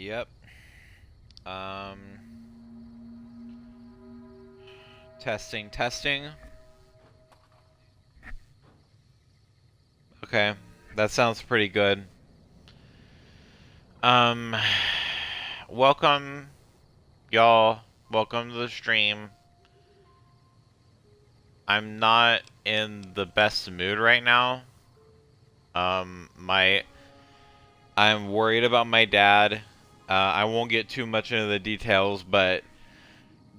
Yep. Um, testing, testing. Okay, that sounds pretty good. Um, welcome, y'all. Welcome to the stream. I'm not in the best mood right now. My I'm worried about my dad. I won't get too much into the details, but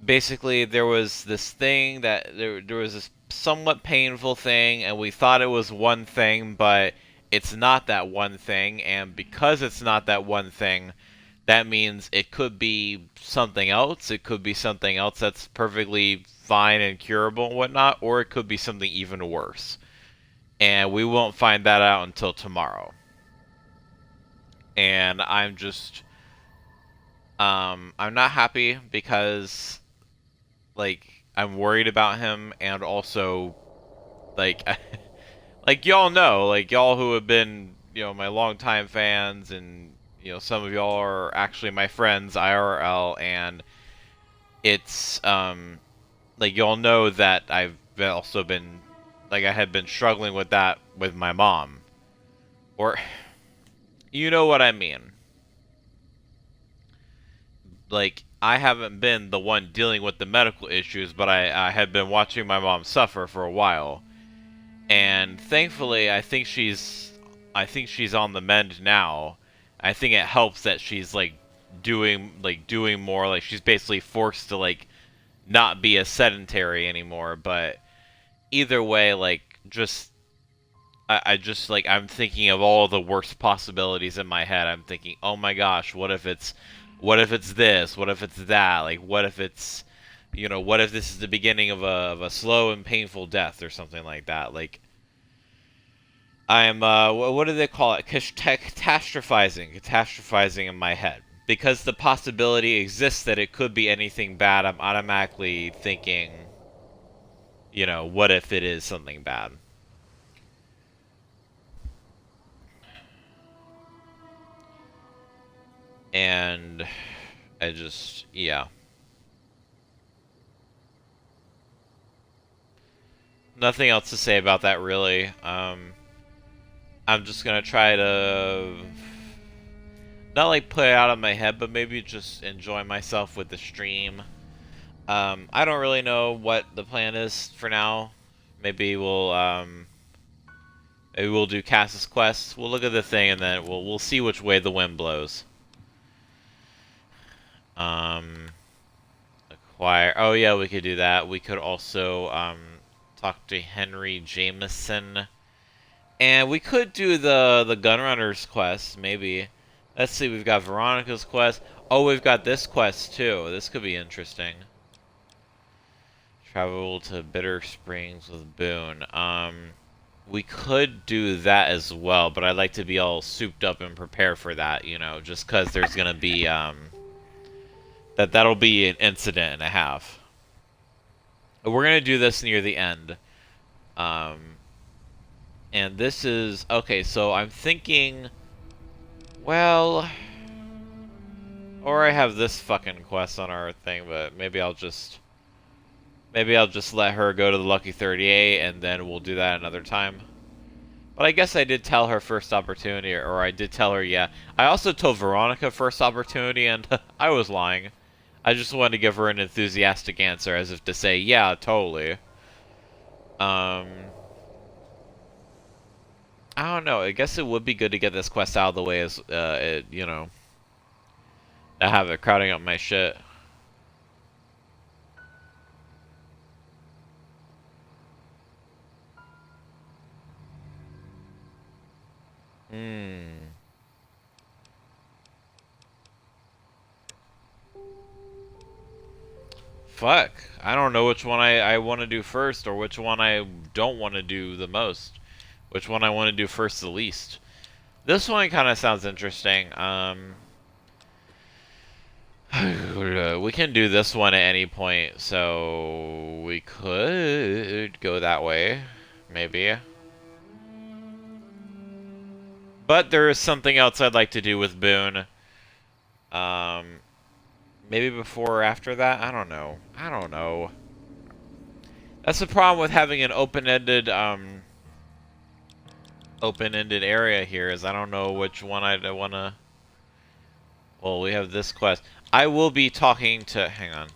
basically there was this thing that there was this somewhat painful thing, and we thought it was one thing, but it's not that one thing, and because it's not that one thing, that means it could be something else. It could be something else that's perfectly fine and curable and whatnot, or it could be something even worse. And we won't find that out until tomorrow. And I'm not happy because, like, I'm worried about him, and also, like, like y'all know, like y'all who have been, my longtime fans, and some of y'all are actually my friends IRL, and it's like y'all know that also been, like, I had been struggling with that with my mom, or you know what I mean. Like, I haven't been the one dealing with the medical issues, but I had been watching my mom suffer for a while. And thankfully, I think she's on the mend now. I think it helps that she's doing more, like she's basically forced to not be as sedentary anymore, but either way, just I just I'm thinking of all the worst possibilities in my head. I'm thinking, "Oh my gosh, what if it's this? What if it's that? Like what if it's what if this is the beginning of a slow and painful death or something like that?" Like, I'm what do they call it? Catastrophizing in my head. Because the possibility exists that it could be anything bad, I'm automatically thinking, what if it is something bad? And yeah. Nothing else to say about that, really. I'm just gonna try to not put it out of my head, but maybe just enjoy myself with the stream. I don't really know what the plan is for now. Maybe we'll do Cass's quest. We'll look at the thing, and then we'll see which way the wind blows. Um, acquire. Oh yeah, we could do that. We could also talk to Henry Jameson, and we could do the Gunrunner's quest. Maybe. Let's see. We've got Veronica's quest. Oh, we've got this quest too. This could be interesting. Travel to Bitter Springs with Boone. We could do that as well, but I'd like to be all souped up and prepare for that, just because there's gonna be, that'll be an incident and a half. We're gonna do this near the end. Um, and this is, okay, so I'm thinking, well, or I have this fucking quest on our thing, but maybe I'll just let her go to the Lucky 38, and then we'll do that another time. But I guess I did tell her first opportunity, or I did tell her, yeah. I also told Veronica first opportunity, and I was lying. I just wanted to give her an enthusiastic answer, as if to say, yeah, totally. Um, I don't know. I guess it would be good to get this quest out of the way, as, not have it crowding up my shit. Hmm. Fuck. I don't know which one I want to do first, or which one I don't want to do the most. Which one I want to do first the least. This one kind of sounds interesting. We can do this one at any point, so we could go that way, maybe. But there is something else I'd like to do with Boone. Maybe before or after that? I don't know. I don't know. That's the problem with having an open-ended area here, is I don't know which one I'd wanna... Well, we have this quest. I will be talking to... Hang on.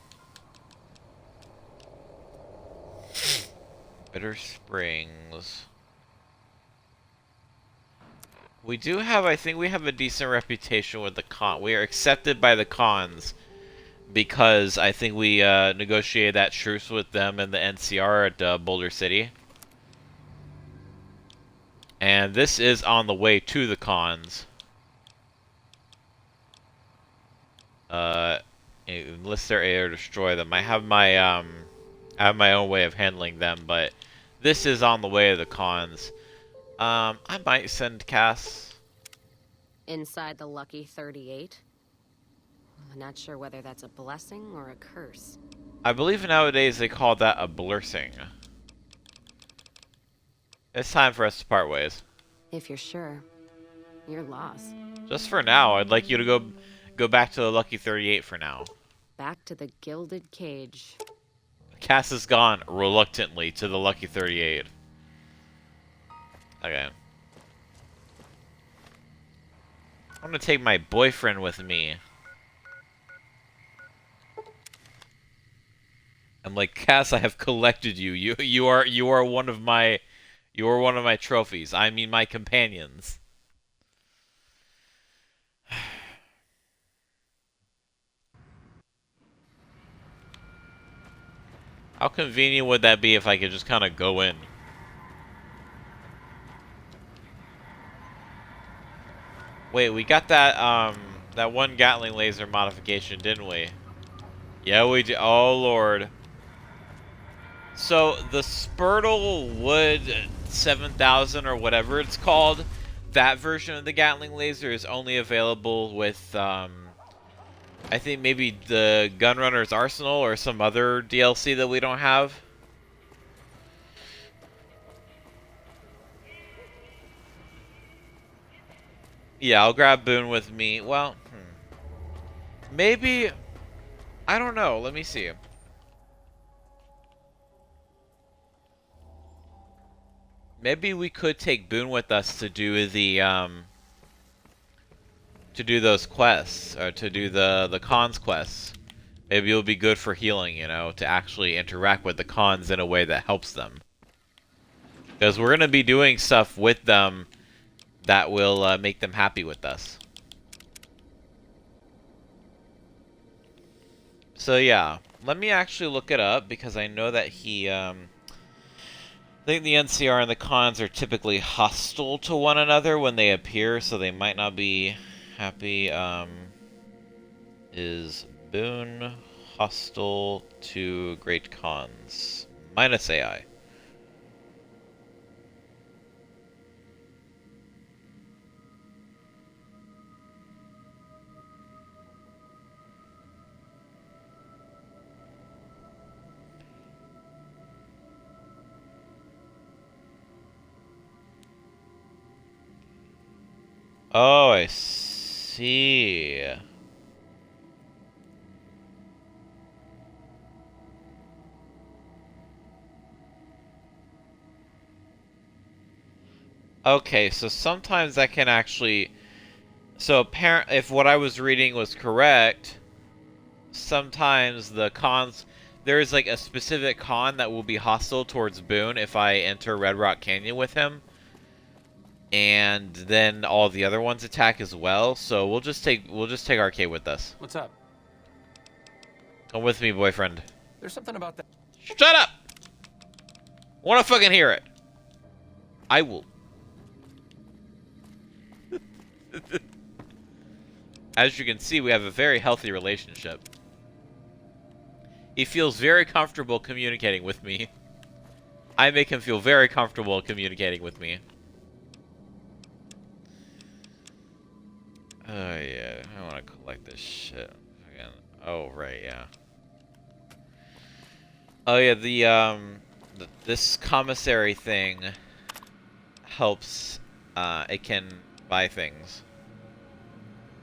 Bitter Springs. We do have, I think we have a decent reputation with the con. We are accepted by the cons because I think we negotiated that truce with them in the NCR at Boulder City. And this is on the way to the cons. Enlist their aid or destroy them. I have my own way of handling them, but this is on the way to the cons. I might send Cass. Inside the Lucky 38? I'm not sure whether that's a blessing or a curse. I believe nowadays they call that a blessing. It's time for us to part ways. If you're sure, you're lost. Just for now, I'd like you to go back to the Lucky 38 for now. Back to the Gilded Cage. Cass has gone reluctantly to the Lucky 38. Okay. I'm gonna take my boyfriend with me. I'm like, Cass, I have collected you. You are one of my trophies. I mean my companions. How convenient would that be if I could just kind of go in? Wait, we got that that one Gatling laser modification, didn't we? Yeah, we did. Oh lord. So the Spurtle Wood 7000 or whatever it's called, that version of the Gatling laser is only available with I think maybe the Gunrunner's Arsenal or some other DLC that we don't have. Yeah, I'll grab Boone with me. Well, maybe... I don't know. Let me see. Maybe we could take Boone with us to do the, to do those quests, or to do the cons quests. Maybe it'll be good for healing, you know, to actually interact with the cons in a way that helps them. Because we're going to be doing stuff with them that will make them happy with us. So yeah, let me actually look it up, because I know that he, I think the NCR and the cons are typically hostile to one another when they appear, so they might not be happy. Is Boone hostile to great cons? Minus AI. Oh, I see. Okay, so sometimes that can actually... So if what I was reading was correct, sometimes the cons... There's like a specific con that will be hostile towards Boone if I enter Red Rock Canyon with him. And then all the other ones attack as well. So we'll just take Arcade with us. What's up? Come with me, boyfriend. There's something about that. Shut up! I wanna fucking hear it. I will. As you can see, we have a very healthy relationship. He feels very comfortable communicating with me. I make him feel very comfortable communicating with me. Oh yeah, I want to collect this shit. Again. Oh right, yeah. Oh yeah, this commissary thing helps. It can buy things.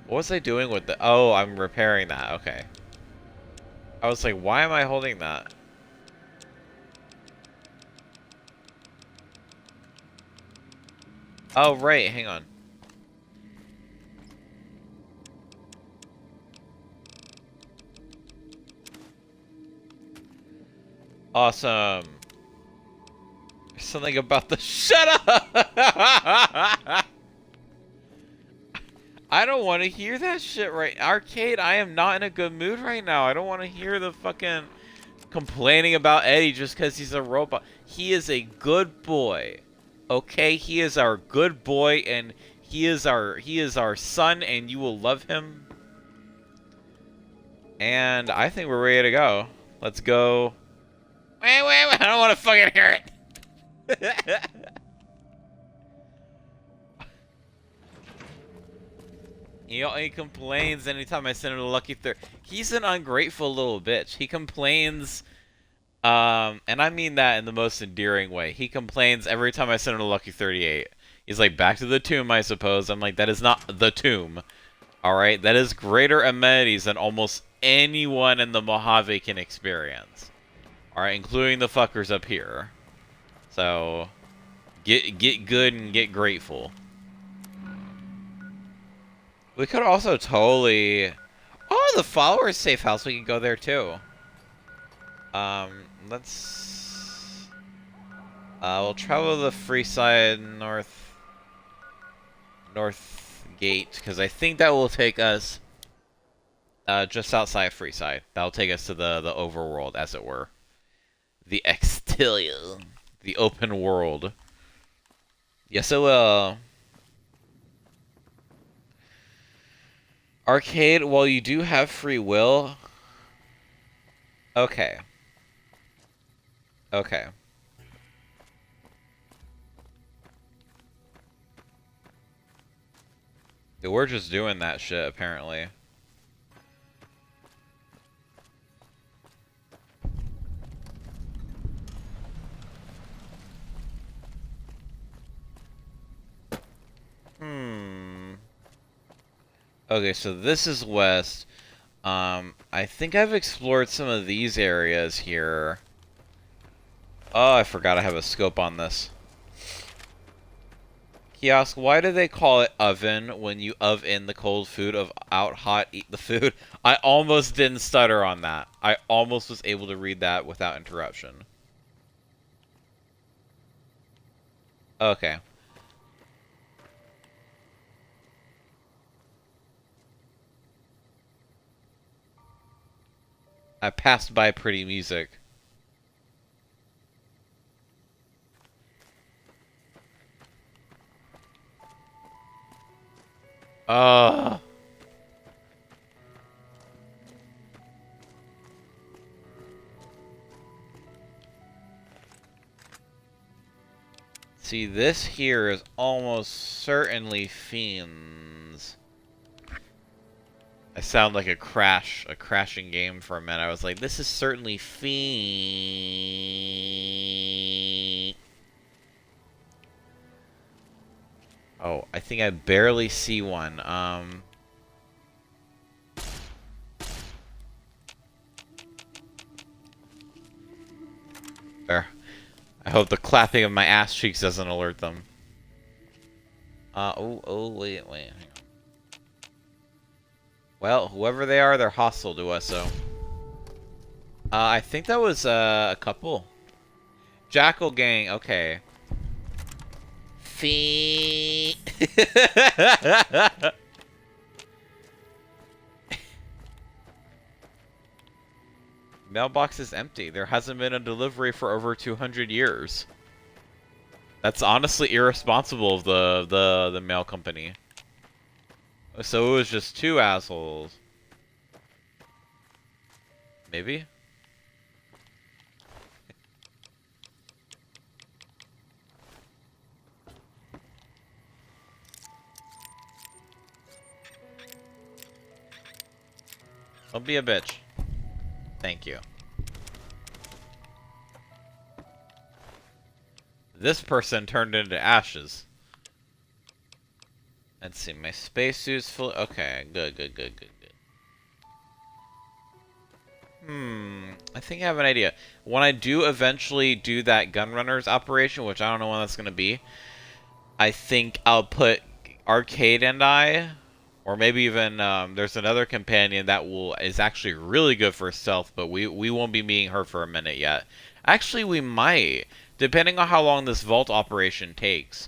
What was I doing with the... Oh, I'm repairing that. Okay. I was like, why am I holding that? Oh, right. Hang on. Awesome. There's something about the... Shut up! I don't want to hear that shit right... Arcade, I am not in a good mood right now. I don't want to hear the fucking... complaining about Eddie just because he's a robot. He is a good boy. Okay? He is our good boy, and he is our son, and you will love him. And I think we're ready to go. Let's go. Wait, I don't want to fucking hear it. He complains anytime I send him to Lucky Third. He's an ungrateful little bitch. He complains, and I mean that in the most endearing way. He complains every time I send him to Lucky 38. He's like, back to the tomb, I suppose. I'm like, that is not the tomb. Alright, that is greater amenities than almost anyone in the Mojave can experience. Alright, including the fuckers up here. So, get good and get grateful. We could also totally... Oh, the followers' safe house. We could go there, too. Let's... we'll travel the Freeside North Gate, because I think that will take us just outside Freeside. That'll take us to the overworld, as it were. The Extilia. The open world. Yes, it will. Arcade, while you do have free will... Okay. Okay. We're just doing that shit, apparently. Okay, so this is west. I think I've explored some of these areas here. Oh, I forgot I have a scope on this. Kiosk, why do they call it oven when you oven the cold food of out hot eat the food? I almost didn't stutter on that. I almost was able to read that without interruption. Okay. I passed by pretty music. See, this here is almost certainly fiends. I sound like a crashing game for a minute. I was like, this is certainly fiend. Oh, I think I barely see one. There. I hope the clapping of my ass cheeks doesn't alert them. Wait. Hang on. Well, whoever they are, they're hostile to us, so... I think that was, a couple. Jackal Gang, okay. Fee. Mailbox is empty. There hasn't been a delivery for over 200 years. That's honestly irresponsible of the mail company. So it was just two assholes. Maybe? Don't be a bitch. Thank you. This person turned into ashes. Let's see, my spacesuit's full. Okay, good, good, good, good, good. I think I have an idea. When I do eventually do that Gunrunners operation, which I don't know when that's gonna be, I think I'll put Arcade and I, or maybe even there's another companion that is actually really good for stealth, but we won't be meeting her for a minute yet. Actually, we might, depending on how long this vault operation takes.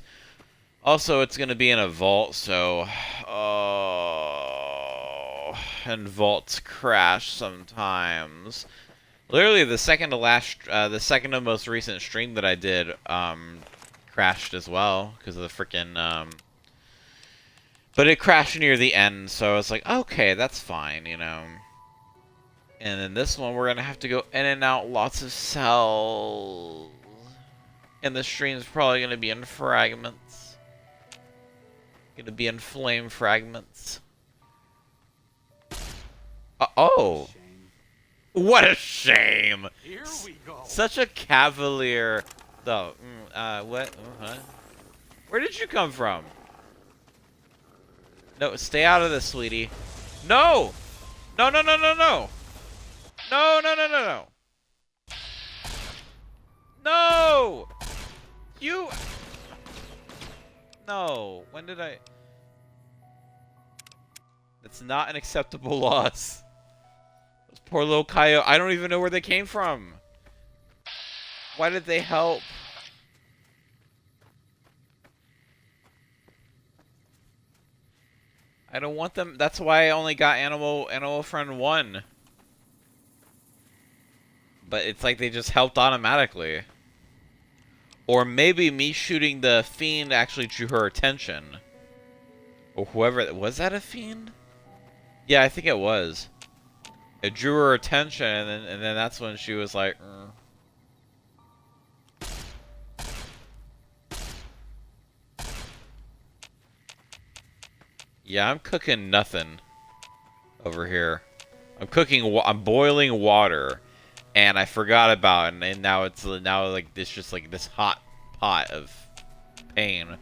Also, it's going to be in a vault, so... Oh... And vaults crash sometimes. Literally, the second to most recent stream that I did, crashed as well, because of the freaking, But it crashed near the end, so I was like, okay, that's fine, you know. And then this one, we're going to have to go in and out lots of cells. And the stream's probably going to be in fragments. Gonna be in flame fragments. Oh! What a shame! Here we go. Such a cavalier... Though, what? Huh? Where did you come from? No, stay out of this, sweetie. No! No, no, no, no, no! No, no, no, no, no! No! You... No, when did I... That's not an acceptable loss. Those poor little coyote. I don't even know where they came from. Why did they help? I don't want them. That's why I only got Animal Friend 1. But it's like they just helped automatically. Or maybe me shooting the fiend actually drew her attention. Or whoever... Was that a fiend? Yeah, I think it was. It drew her attention, and then that's when she was like... Yeah, I'm cooking nothing over here. I'm boiling water, and I forgot about it, and now it's like this, just like this hot pot of pain.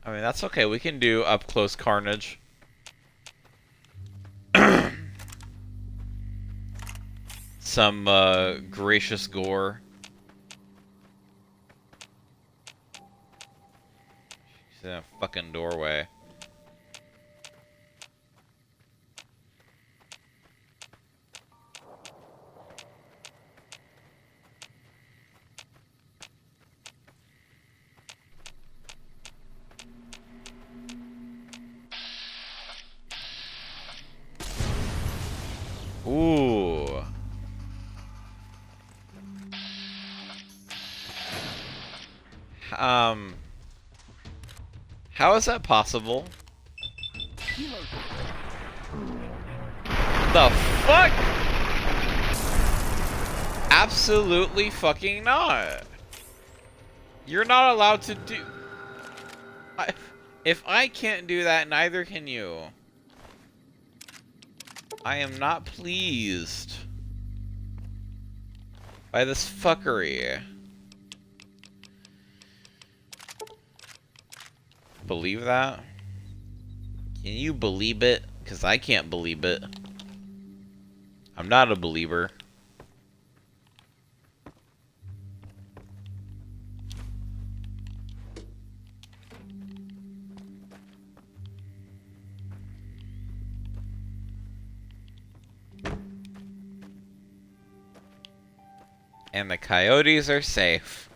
I mean, that's okay. We can do up close carnage. Some gracious gore. She's in a fucking doorway. Ooh. How is that possible? The fuck? Absolutely fucking not. You're not allowed to do... If I can't do that, neither can you. I am not pleased by this fuckery. Believe that? Can you believe it? Because I can't believe it. I'm not a believer. And the coyotes are safe.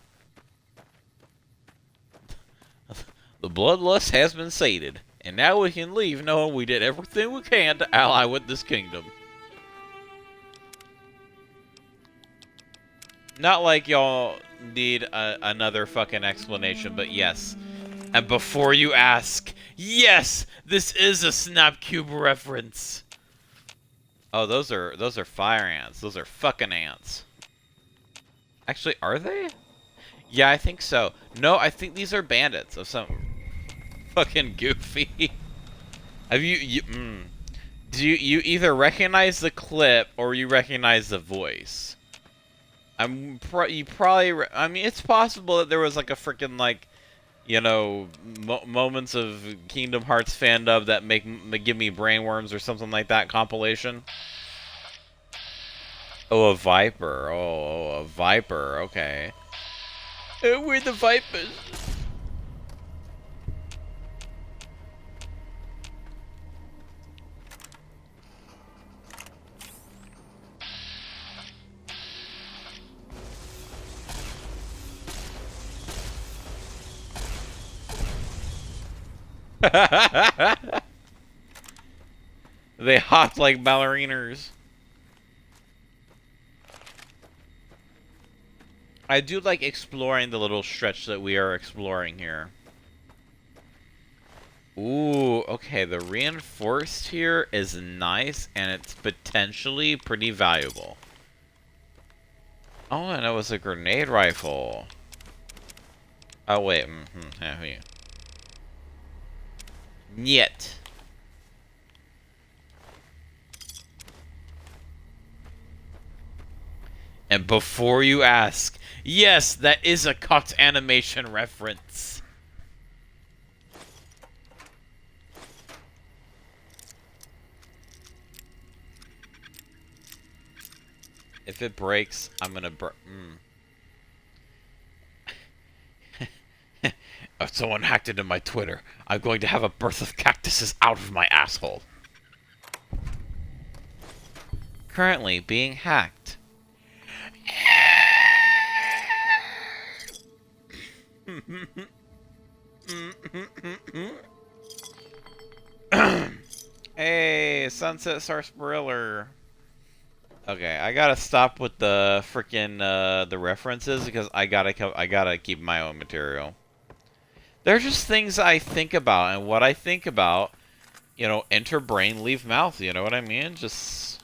The bloodlust has been sated, and now we can leave knowing we did everything we can to ally with this kingdom. Not like y'all need another fucking explanation, but yes. And before you ask, yes, this is a Snapcube reference. Oh, those are fire ants. Those are fucking ants. Actually, are they? Yeah, I think so. No, I think these are bandits of some fucking goofy. Have do you either recognize the clip or you recognize the voice? You probably I mean, it's possible that there was like a freaking like you know, moments of Kingdom Hearts fandom that give me brainworms or something like that compilation. Oh, a viper. Oh, a viper. Okay. We're the vipers. They hop like ballerinas. I do like exploring the little stretch that we are exploring here. Ooh, okay, the reinforced here is nice, and it's potentially pretty valuable. Oh, and it was a grenade rifle. Oh, wait, yeah. Niet. And before you ask, yes, that is a cut animation reference. If it breaks, I'm gonna If someone hacked into my Twitter, I'm going to have a birth of cactuses out of my asshole. Currently being hacked. Hey, Sunset Sarsaparilla. Okay, I gotta stop with the frickin' the references because I gotta keep my own material. They're just things I think about, and what I think about, you know, enter brain, leave mouth. You know what I mean? Just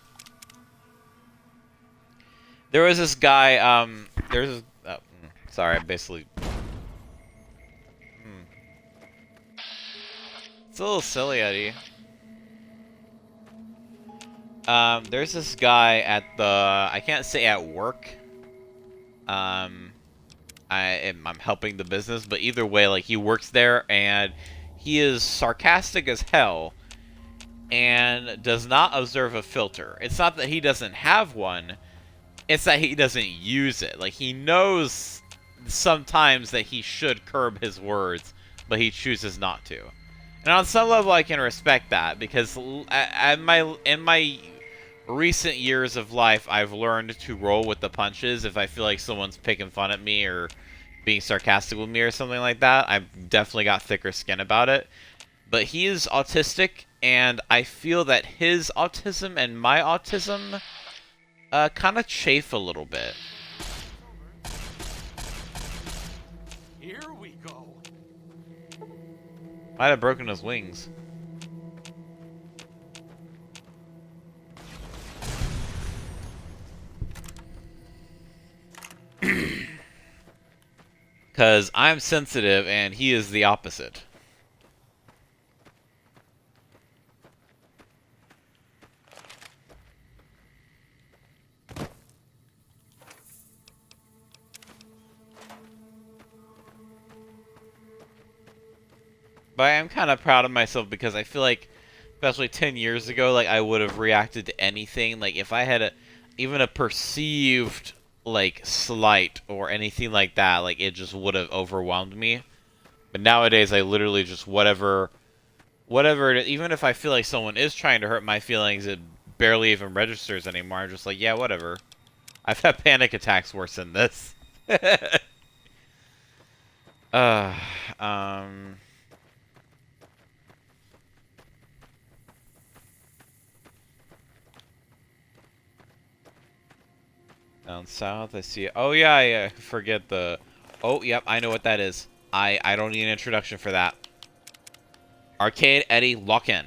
there was this guy. There's sorry, I basically. It's a little silly, Eddie. There's this guy at the, I can't say at work. I'm helping the business, but either way, like, he works there, and he is sarcastic as hell, and does not observe a filter. It's not that he doesn't have one, it's that he doesn't use it. Like, he knows sometimes that he should curb his words, but he chooses not to. And on some level, I can respect that, because in my recent years of life, I've learned to roll with the punches. If I feel like someone's picking fun at me or being sarcastic with me or something like that, I've definitely got thicker skin about it. But he is autistic, and I feel that his autism and my autism kind of chafe a little bit. Here we go. Might have broken his wings. Because I'm sensitive and he is the opposite. But I am kind of proud of myself because I feel like, especially 10 years ago, like, I would have reacted to anything. Like, if I had even a perceived, like, slight or anything like that, like, it just would have overwhelmed me. But nowadays, I literally just whatever even if I feel like someone is trying to hurt my feelings, it barely even registers anymore. I'm just like, yeah, whatever. I've had panic attacks worse than this. uh, um... Down south, I see. Oh yeah, forget the. Oh yep, I know what that is. I don't need an introduction for that. Arcade Eddie lock-in.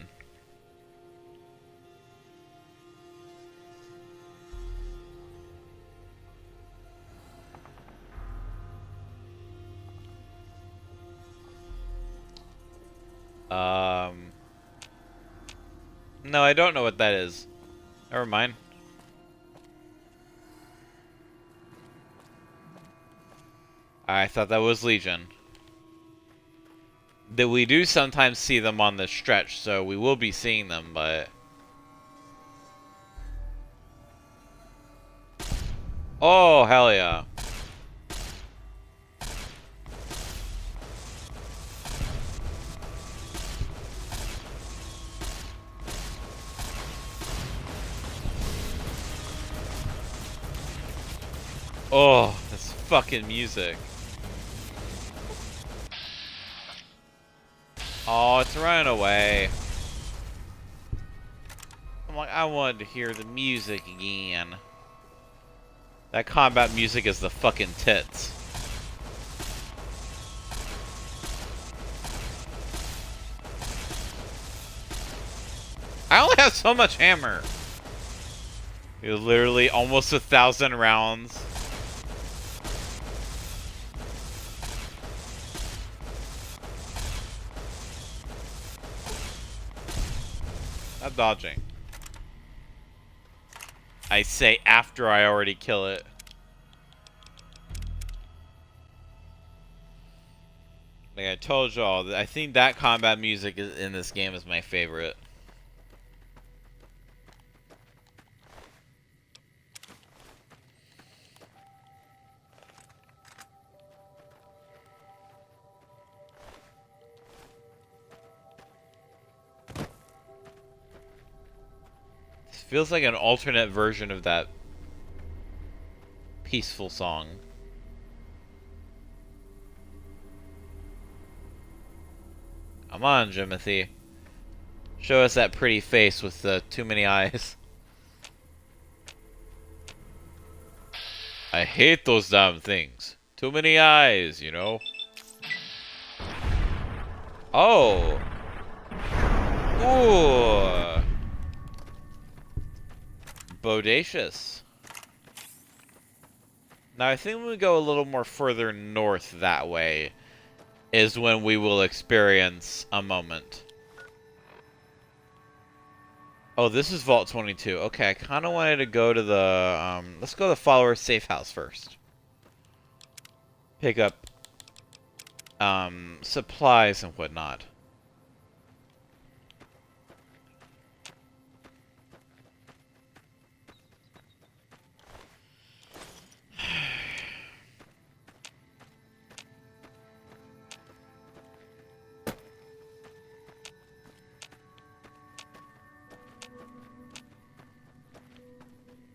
No, I don't know what that is. Never mind. I thought that was Legion. That we do sometimes see them on the stretch, so we will be seeing them, but... Oh, hell yeah. Oh, this fucking music. Oh, it's running away. I'm like, I wanted to hear the music again. That combat music is the fucking tits. I only have so much hammer. It was literally almost 1,000 rounds. Not dodging. I say after I already kill it. Like I told y'all, I think that combat music in this game is my favorite. Feels like an alternate version of that peaceful song. Come on, Jimothy. Show us that pretty face with the too many eyes. I hate those damn things. Too many eyes, you know? Oh! Ooh! Bodacious. Now I think when we go a little more further north that way is when we will experience a moment. Oh, this is Vault 22. Okay, I kind of wanted to go to the, let's go to the Follower Safe House first. Pick up, supplies and whatnot.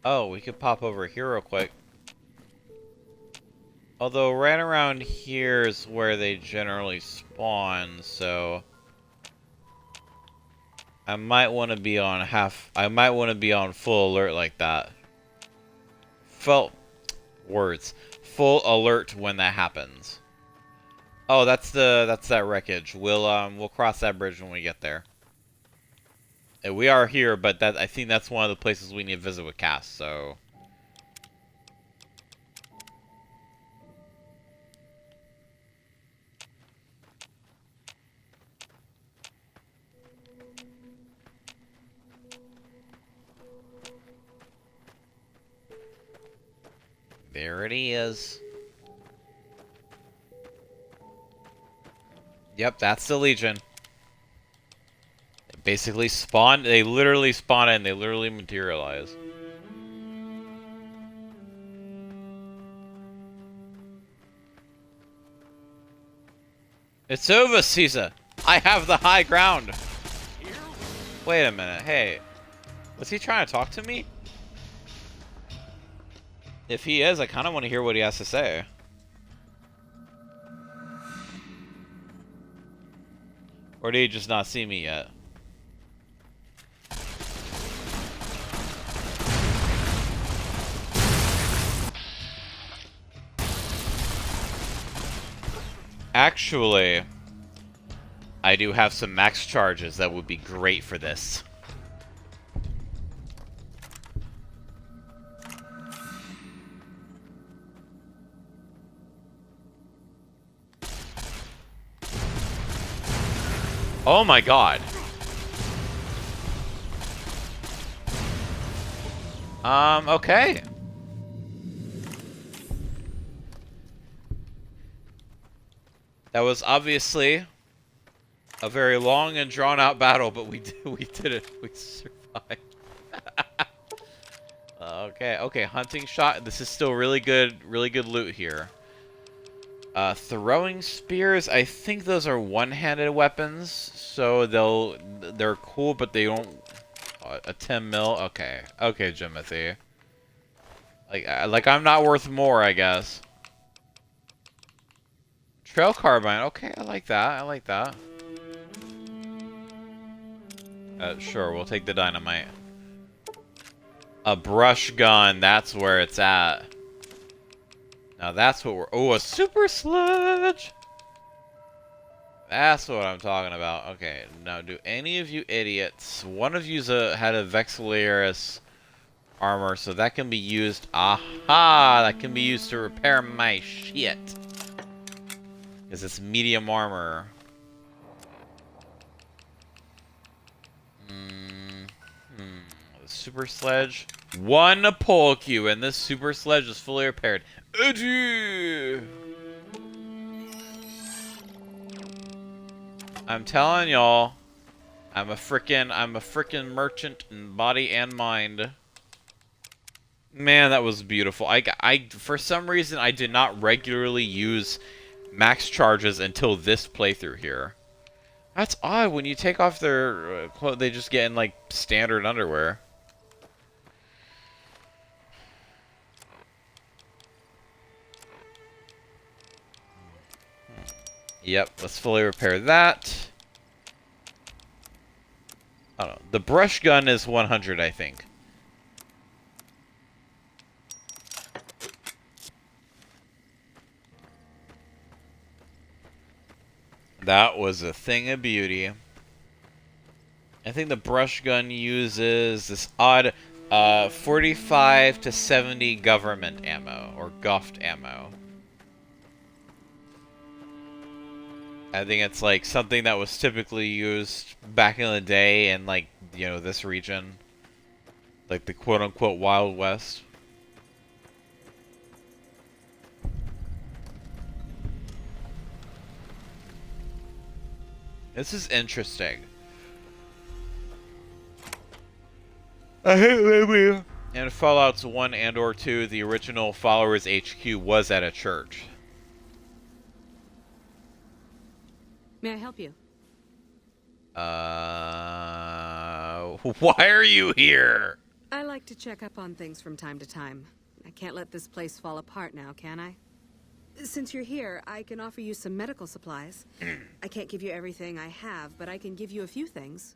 Oh, we could pop over here real quick. Although right around here is where they generally spawn, so I might want to be on full alert like that. Full alert when that happens. Oh, that's that wreckage. We'll cross that bridge when we get there. We are here, but I think that's one of the places we need to visit with Cass, so... There it is. Yep, that's the Legion. Basically spawn, they literally spawn in, they literally materialize. It's over, Caesar. I have the high ground. Wait a minute, hey. Was he trying to talk to me? If he is, I kind of want to hear what he has to say. Or did he just not see me yet? Actually, I do have some max charges that would be great for this. Oh my god. Okay. That was obviously A very long and drawn out battle, but we did it. We survived. Okay, hunting shot. This is still really good loot here. Throwing spears, I think those are one-handed weapons, so they're cool, but they don't. A 10 mil. Okay, Jimothy. Like I'm not worth more, I guess. Trail carbine. Okay, I like that. Sure, we'll take the dynamite. A brush gun. That's where it's at. Now that's what we're... Oh, a super sledge! That's what I'm talking about. Okay, now do any of you idiots... One of you's had a Vexillarius armor, so that can be used... Aha! That can be used to repair my shit. Because it's medium armor. Super sledge. One pole cue, and this super sledge is fully repaired. Adieu! I'm telling y'all, I'm a frickin' merchant in body and mind. Man, that was beautiful. For some reason, I did not regularly use max charges until this playthrough here. That's odd. When you take off their clothes, they just get in, like, standard underwear. Yep, let's fully repair that. I don't know. The brush gun is 100, I think. That was a thing of beauty. I think the brush gun uses this odd 45 to 70 government ammo, or Goft ammo. I think it's like something that was typically used back in the day in, like, you know, this region. Like the quote-unquote Wild West. This is interesting. I hate Libya. In Fallouts 1 and or 2, the original Followers HQ was at a church. May I help you? Why are you here? I like to check up on things from time to time. I can't let this place fall apart now, can I? Since you're here, I can offer you some medical supplies. I can't give you everything I have, but I can give you a few things.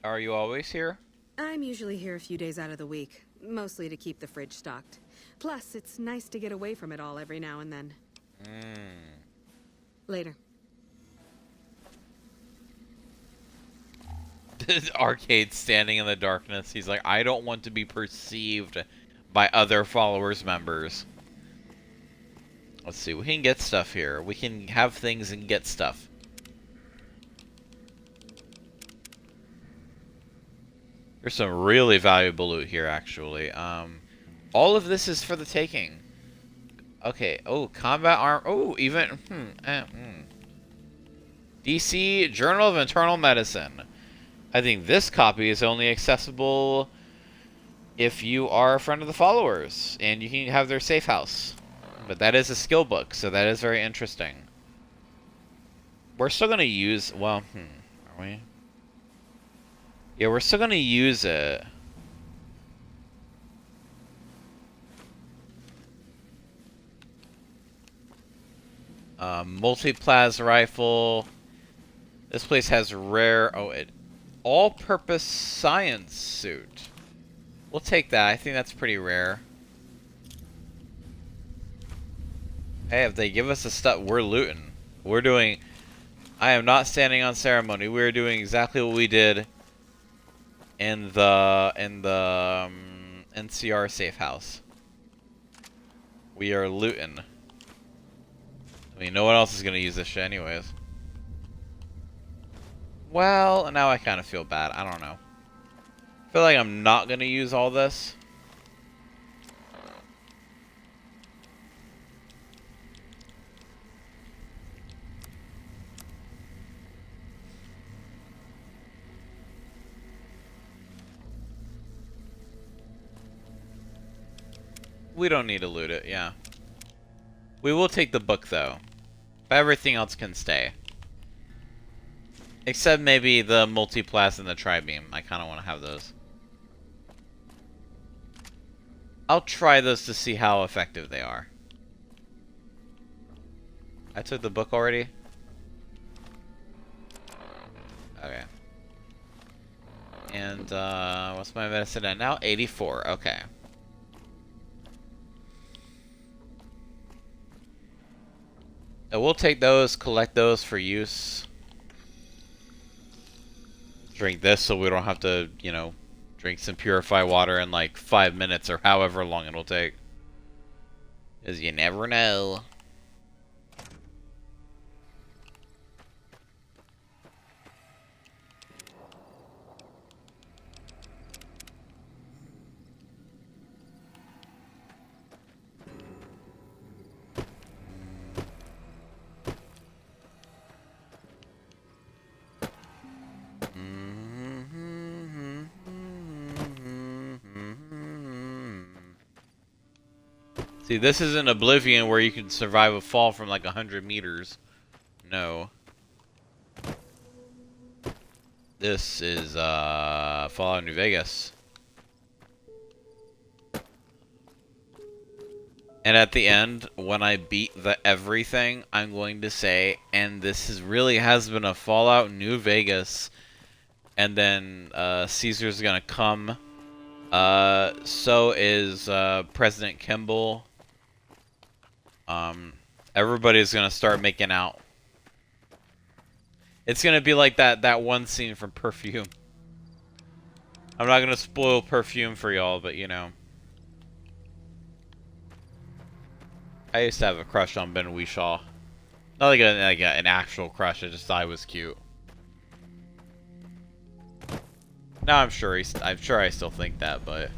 Are you always here? I'm usually here a few days out of the week, mostly to keep the fridge stocked. Plus, it's nice to get away from it all every now and then. Later. Arcade standing in the darkness. He's like, I don't want to be perceived by other followers members. Let's see, we can get stuff here. We can have things and get stuff. There's some really valuable loot here, actually. All of this is for the taking. Okay, oh, combat arm. Oh, even, DC Journal of Internal Medicine. I think this copy is only accessible if you are a friend of the followers, and you can have their safe house. But that is a skill book, so that is very interesting. We're still going to use... Well, are we? Yeah, we're still going to use it. Multi-plas rifle. This place has rare... Oh, all-purpose science suit. We'll take that. I think that's pretty rare. Hey, if they give us the stuff, we're looting. We're doing... I am not standing on ceremony. We're doing exactly what we did in the NCR safe house. We are looting. I mean, no one else is going to use this shit anyways. Well, now I kind of feel bad. I don't know. I feel like I'm not going to use all this. We don't need to loot it, yeah. We will take the book, though. But everything else can stay. Except maybe the multiplast and the tri-beam. I kind of want to have those. I'll try those to see how effective they are. I took the book already? Okay. And, what's my medicine at now? 84, okay. And we'll take those, collect those for use. Drink this so we don't have to, you know, drink some purified water in like 5 minutes or however long it'll take. Because you never know. See, this isn't Oblivion where you can survive a fall from like 100 meters. No. This is, Fallout New Vegas. And at the end, when I beat the everything, I'm going to say, and this really has been a Fallout New Vegas. And then, Caesar's gonna come. So is, President Kimball. Everybody's gonna start making out. It's gonna be like that one scene from Perfume. I'm not gonna spoil Perfume for y'all, but you know. I used to have a crush on Ben Whishaw. Not like an actual crush, I just thought he was cute. Now I'm sure I still think that, but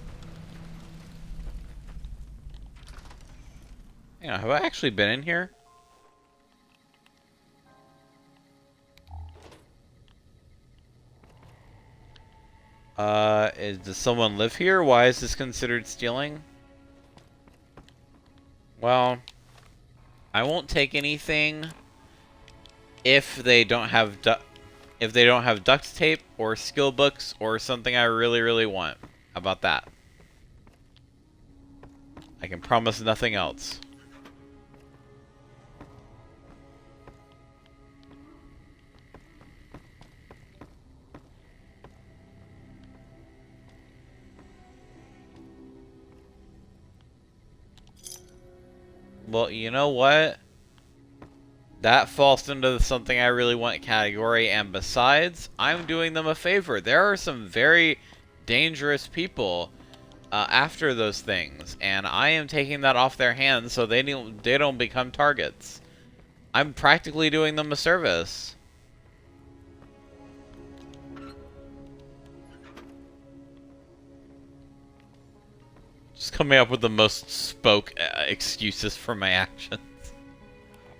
you know, have I actually been in here? Does someone live here? Why is this considered stealing? Well, I won't take anything if they don't have duct tape or skill books or something I really, really want. How about that? I can promise nothing else. Well, you know what? That falls into the something I really want category, and besides, I'm doing them a favor. There are some very dangerous people after those things, and I am taking that off their hands so they don't become targets. I'm practically doing them a service. Just coming up with the most spoke excuses for my actions.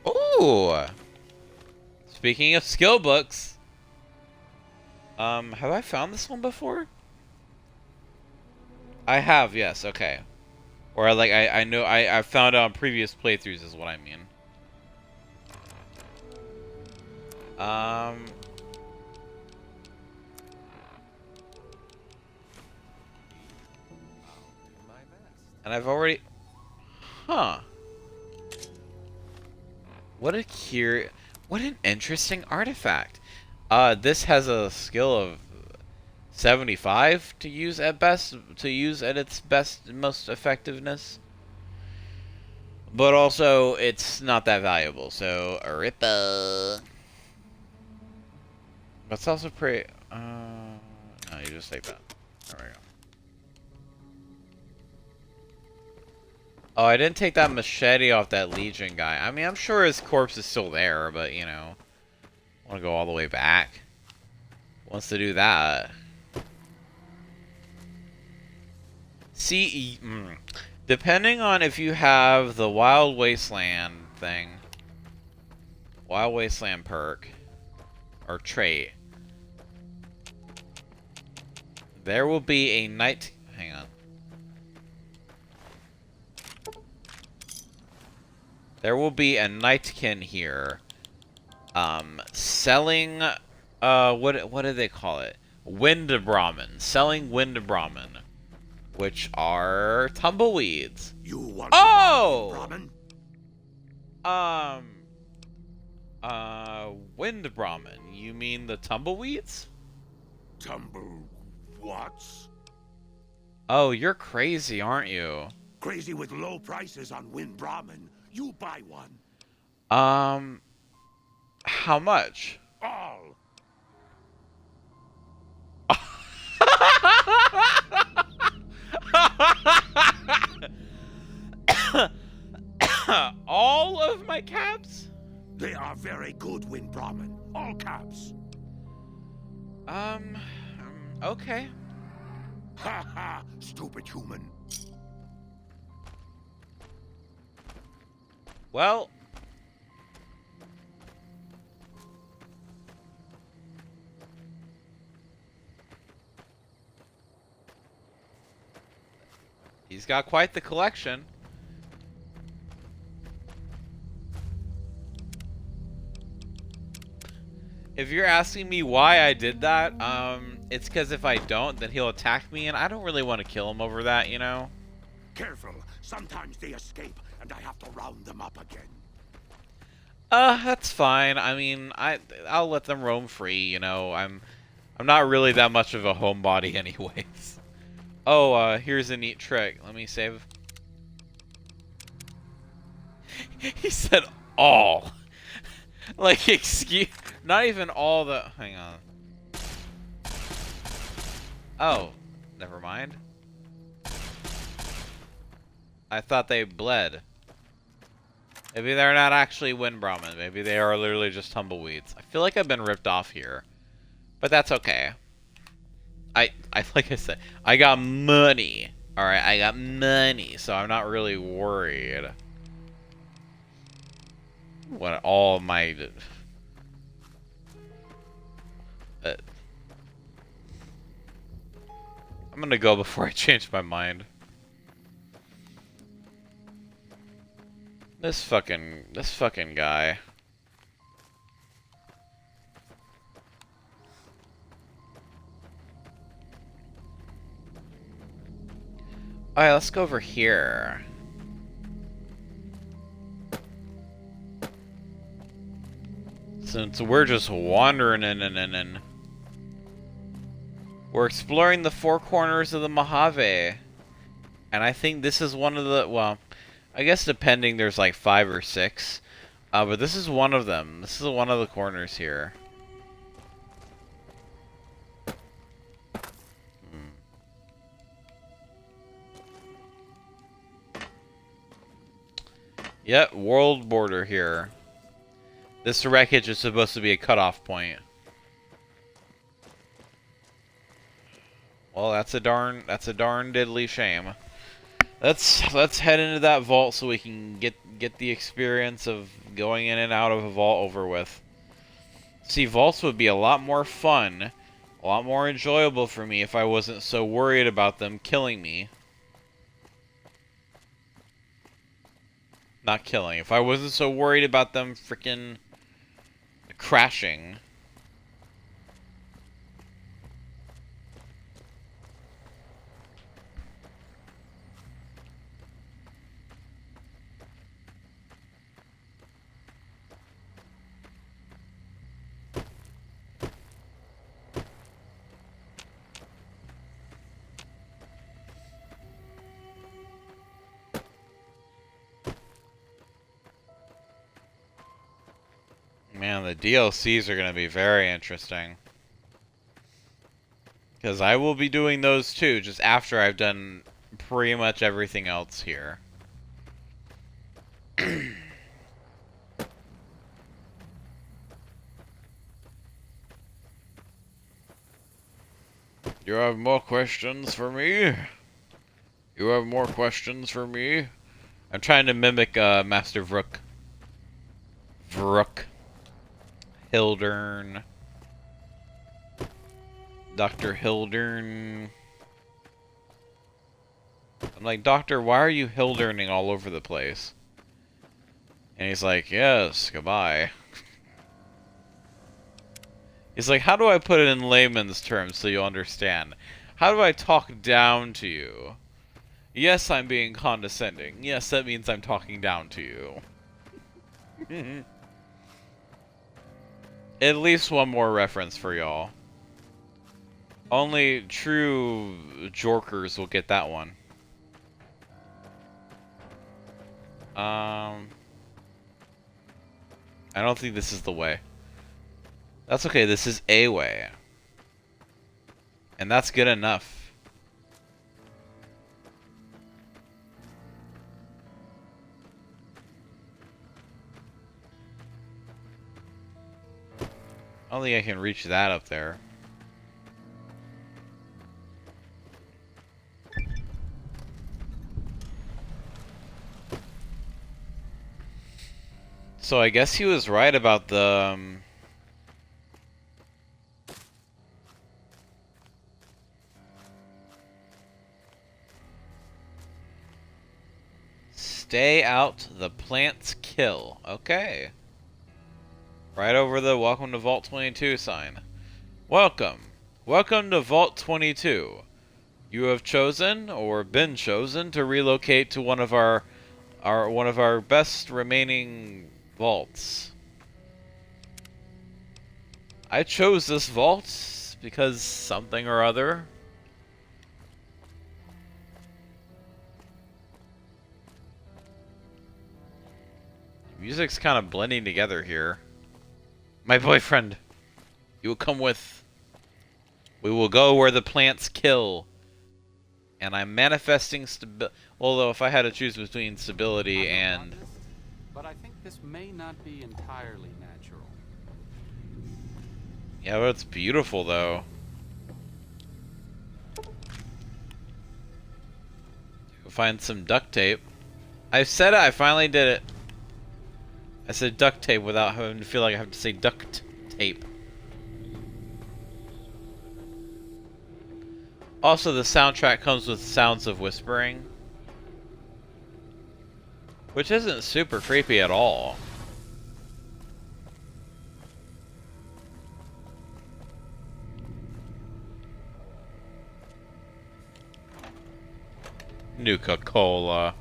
Ooh! Speaking of skill books, have I found this one before? I have, yes, okay. Or like I know I found it on previous playthroughs is what I mean. And I've already, huh. What an interesting artifact. This has a skill of 75 to use at its best, most effectiveness. But also, it's not that valuable, so Rippa. That's also pretty, no, you just take that. There we go. Oh, I didn't take that machete off that Legion guy. I mean, I'm sure his corpse is still there, but, you know. I want to go all the way back. Wants to do that. See, depending on if you have the Wild Wasteland thing. Wild Wasteland perk. Or trait. There will be a night... Hang on. There will be a Nightkin here. Selling, what do they call it? Wind Brahmin. Selling Wind Brahmin. Which are tumbleweeds. You want Oh! to buy Brahmin? Wind Brahmin. You mean the tumbleweeds? Tumble what's? Oh, you're crazy, aren't you? Crazy with low prices on Wind Brahmin. You buy one. How much? All. All of my caps? They are very good Wind Brahmin. All caps. Okay. Ha ha, stupid human. Well, he's got quite the collection. If you're asking me why I did that, it's because if I don't, then he'll attack me, and I don't really want to kill him over that, you know? Careful, sometimes they escape, and I have to round them up again. That's fine. I mean, I'll let them roam free, you know. I'm not really that much of a homebody anyways. Oh, here's a neat trick. Let me save. He said all. Like, excuse... Not even all the... Hang on. Oh, never mind. I thought they bled. Maybe they're not actually Wind Brahmin. Maybe they are literally just tumbleweeds. I feel like I've been ripped off here. But that's okay. I like I said, I got money. Alright, I got money, so I'm not really worried. What all my... I'm gonna go before I change my mind. This fucking guy. Alright, let's go over here. Since we're just wandering in. We're exploring the four corners of the Mojave. And I think this is one of the, well, I guess depending, there's like 5 or 6. But this is one of them. This is one of the corners here. Yep, world border here. This wreckage is supposed to be a cutoff point. Well, that's a darn diddly shame. Let's head into that vault so we can get the experience of going in and out of a vault over with. See, vaults would be a lot more fun, a lot more enjoyable for me if I wasn't so worried about them killing me. Not killing. If I wasn't so worried about them freaking crashing. Man, the DLCs are going to be very interesting. Because I will be doing those too, just after I've done pretty much everything else here. You have more questions for me? You have more questions for me? I'm trying to mimic Master Vrook. Hildern. Dr. Hildern. I'm like, Doctor, why are you Hilderning all over the place? And he's like, yes, goodbye. He's like, how do I put it in layman's terms so you'll understand? How do I talk down to you? Yes, I'm being condescending. Yes, that means I'm talking down to you. At least one more reference for y'all. Only true jorkers will get that one. I don't think this is the way. That's okay, this is a way. And that's good enough. I don't think I can reach that up there. So I guess he was right about the... Stay out, the plants kill. Okay. Right over the Welcome to Vault 22 sign. Welcome. Welcome to Vault 22. You have chosen, or been chosen, to relocate to one of our best remaining vaults. I chose this vault because something or other. Music's kind of blending together here. My boyfriend, you will come with. We will go where the plants kill. And I'm manifesting stability. Although if I had to choose between stability and... But I think this may not be entirely natural. Yeah, but it's beautiful though. Find some duct tape. I said it, I finally did it. I said duct tape without having to feel like I have to say duct tape. Also, the soundtrack comes with sounds of whispering, which isn't super creepy at all. Nuka-Cola.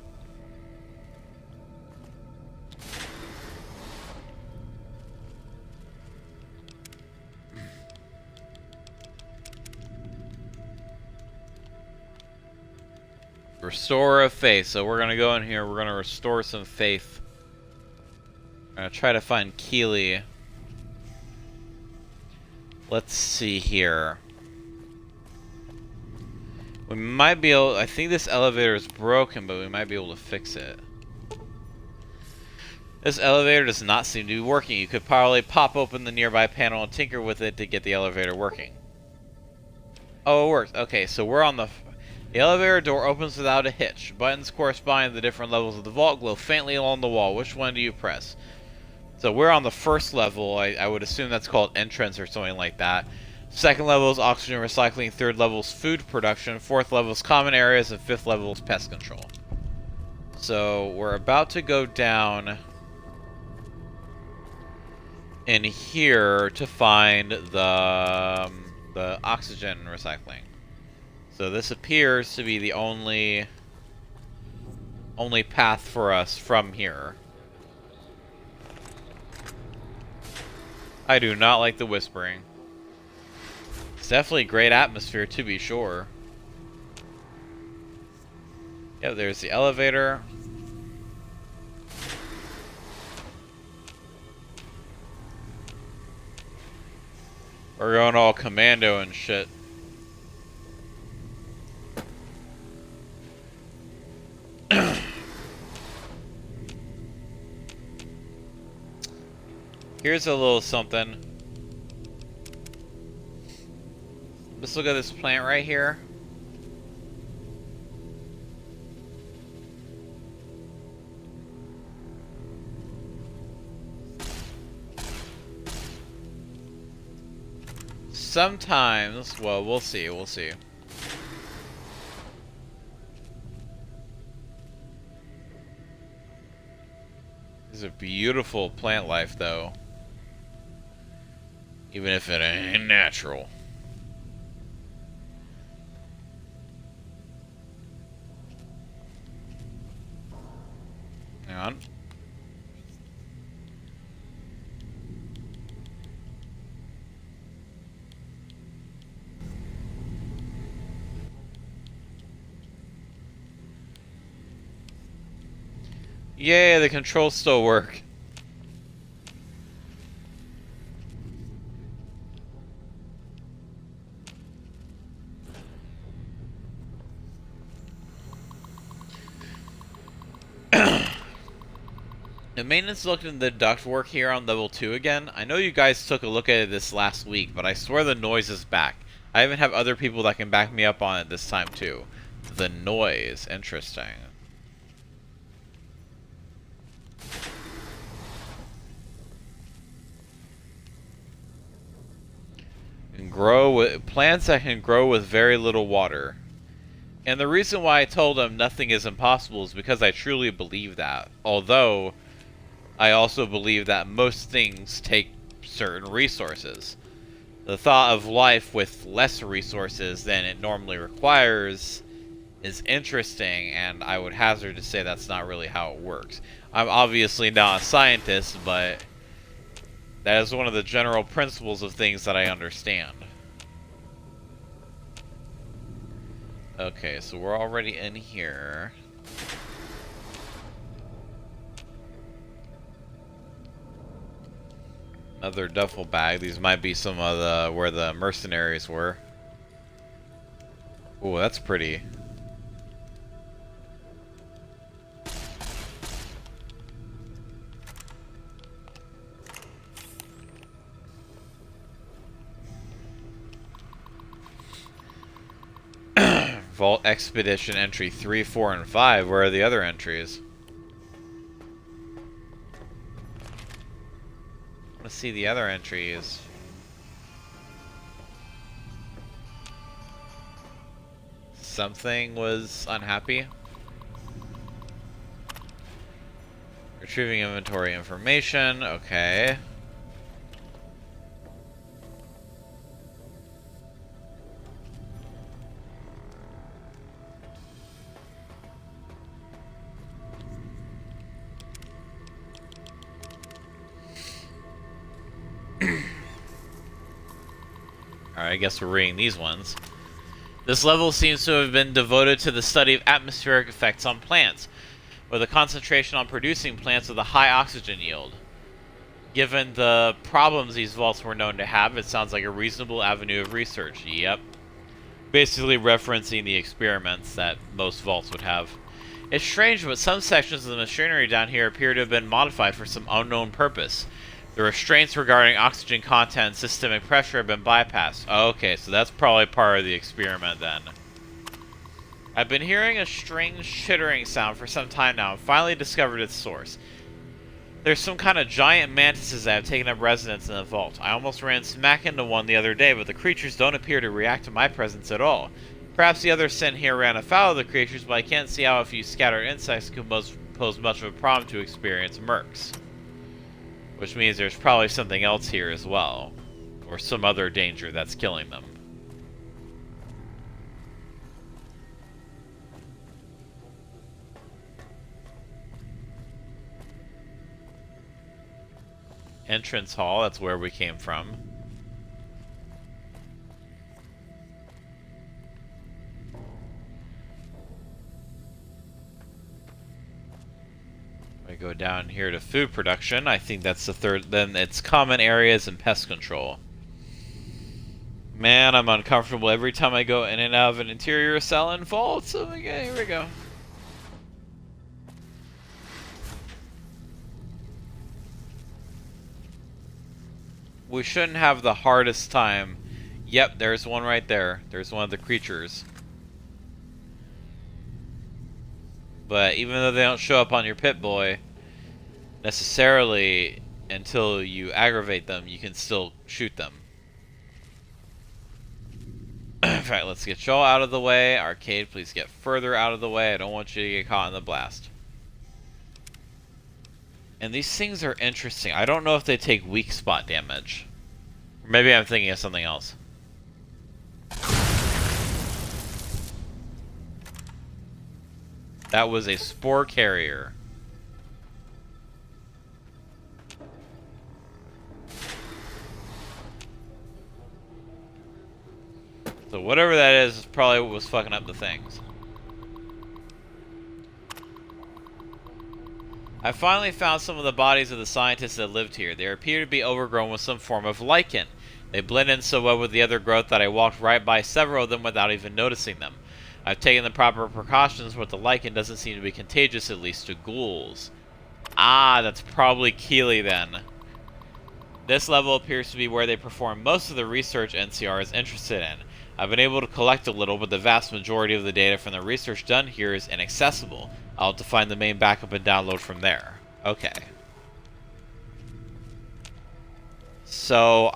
Restore of faith. So we're gonna go in here. We're gonna restore some faith. I'm gonna try to find Keely. Let's see here. We might be able... I think this elevator is broken, but we might be able to fix it. This elevator does not seem to be working. You could probably pop open the nearby panel and tinker with it to get the elevator working. Oh, it works. Okay, so we're on the... The elevator door opens without a hitch. Buttons corresponding to the different levels of the vault glow faintly along the wall. Which one do you press? So we're on the first level. I would assume that's called entrance or something like that. Second level is oxygen recycling. Third level is food production. Fourth level is common areas. And fifth level is pest control. So we're about to go down in here to find the oxygen recycling. So this appears to be the only path for us from here. I do not like the whispering. It's definitely great atmosphere, to be sure. Yep, there's the elevator. We're going all commando and shit. Here's a little something. Let's look at this plant right here. Sometimes, well, we'll see, we'll see. Is a beautiful plant life, though. Even if it ain't natural. Hang on. Yay, the controls still work. The maintenance looked into the ductwork here on level 2 again. I know you guys took a look at it this last week, but I swear the noise is back. I even have other people that can back me up on it this time too. The noise. Interesting. Can grow with plants that can grow with very little water. And the reason why I told him nothing is impossible is because I truly believe that. Although, I also believe that most things take certain resources. The thought of life with less resources than it normally requires is interesting, and I would hazard to say that's not really how it works. I'm obviously not a scientist, but that is one of the general principles of things that I understand. Okay, so we're already in here. Another duffel bag. These might be some of the where the mercenaries were. Ooh, that's pretty. Vault Expedition entry 3, 4, and 5. Where are the other entries? Let's see the other entries. Something was unhappy. Retrieving inventory information. Okay. Alright, I guess we're reading these ones. This level seems to have been devoted to the study of atmospheric effects on plants, with a concentration on producing plants with a high oxygen yield. Given the problems these vaults were known to have, it sounds like a reasonable avenue of research. Yep. Basically referencing the experiments that most vaults would have. It's strange, but some sections of the machinery down here appear to have been modified for some unknown purpose. The restraints regarding oxygen content and systemic pressure have been bypassed. Oh, okay, so that's probably part of the experiment then. I've been hearing a strange chittering sound for some time now and finally discovered its source. There's some kind of giant mantises that have taken up residence in the vault. I almost ran smack into one the other day, but the creatures don't appear to react to my presence at all. Perhaps the other sin here ran afoul of the creatures, but I can't see how a few scattered insects could pose much of a problem to experienced mercs. Which means there's probably something else here as well. Or some other danger that's killing them. Entrance hall, that's where we came from. We go down here to food production. I think that's the third. Then it's common areas and pest control. Man, I'm uncomfortable every time I go in and out of an interior cell and vault. So okay, here we go. We shouldn't have the hardest time. Yep, there's one right there. There's one of the creatures. But even though they don't show up on your Pip-Boy necessarily until you aggravate them, you can still shoot them. In fact, let's get y'all out of the way. Arcade, please get further out of the way. I don't want you to get caught in the blast. And these things are interesting. I don't know if they take weak spot damage. Or maybe I'm thinking of something else. That was a spore carrier. So whatever that is probably what was fucking up the things. I finally found some of the bodies of the scientists that lived here. They appear to be overgrown with some form of lichen. They blend in so well with the other growth that I walked right by several of them without even noticing them. I've taken the proper precautions, but the lichen doesn't seem to be contagious, at least to ghouls. Ah, that's probably Keeley then. This level appears to be where they perform most of the research NCR is interested in. I've been able to collect a little, but the vast majority of the data from the research done here is inaccessible. I'll have to find the main backup and download from there. Okay. So,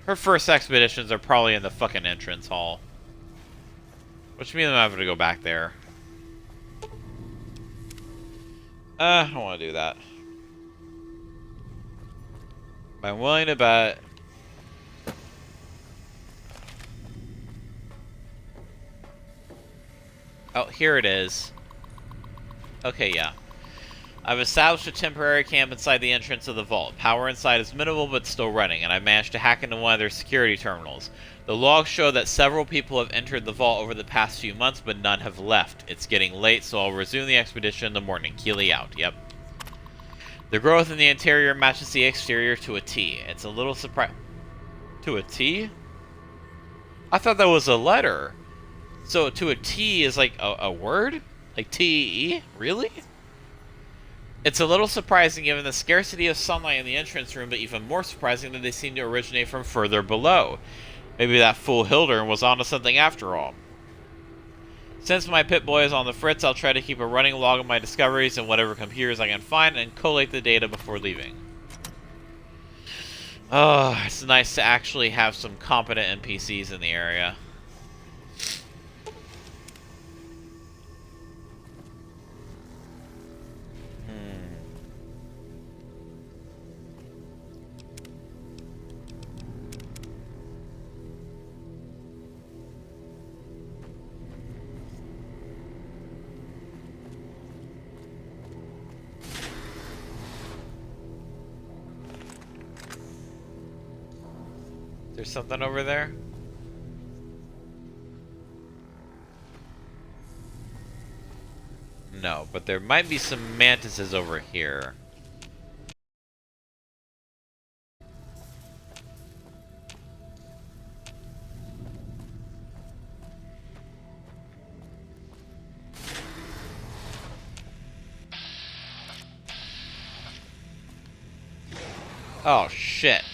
her first expeditions are probably in the fucking entrance hall. Which means I'm having to go back there. I don't want to do that. But I'm willing to bet... Oh, here it is. Okay, yeah. I've established a temporary camp inside the entrance of the vault. Power inside is minimal, but still running, and I managed to hack into one of their security terminals. The logs show that several people have entered the vault over the past few months, but none have left. It's getting late, so I'll resume the expedition in the morning. Keeley out. Yep. The growth in the interior matches the exterior to a T. It's a little surprise... To a T? I thought that was a letter. So to a T is like a word? Like T-E-E? Really? It's a little surprising given the scarcity of sunlight in the entrance room, but even more surprising that they seem to originate from further below. Maybe that fool Hildern was onto something after all. Since my Pip-Boy is on the fritz, I'll try to keep a running log of my discoveries and whatever computers I can find and collate the data before leaving. Oh, it's nice to actually have some competent NPCs in the area. There's something over there? No, but there might be some mantises over here. Oh, shit.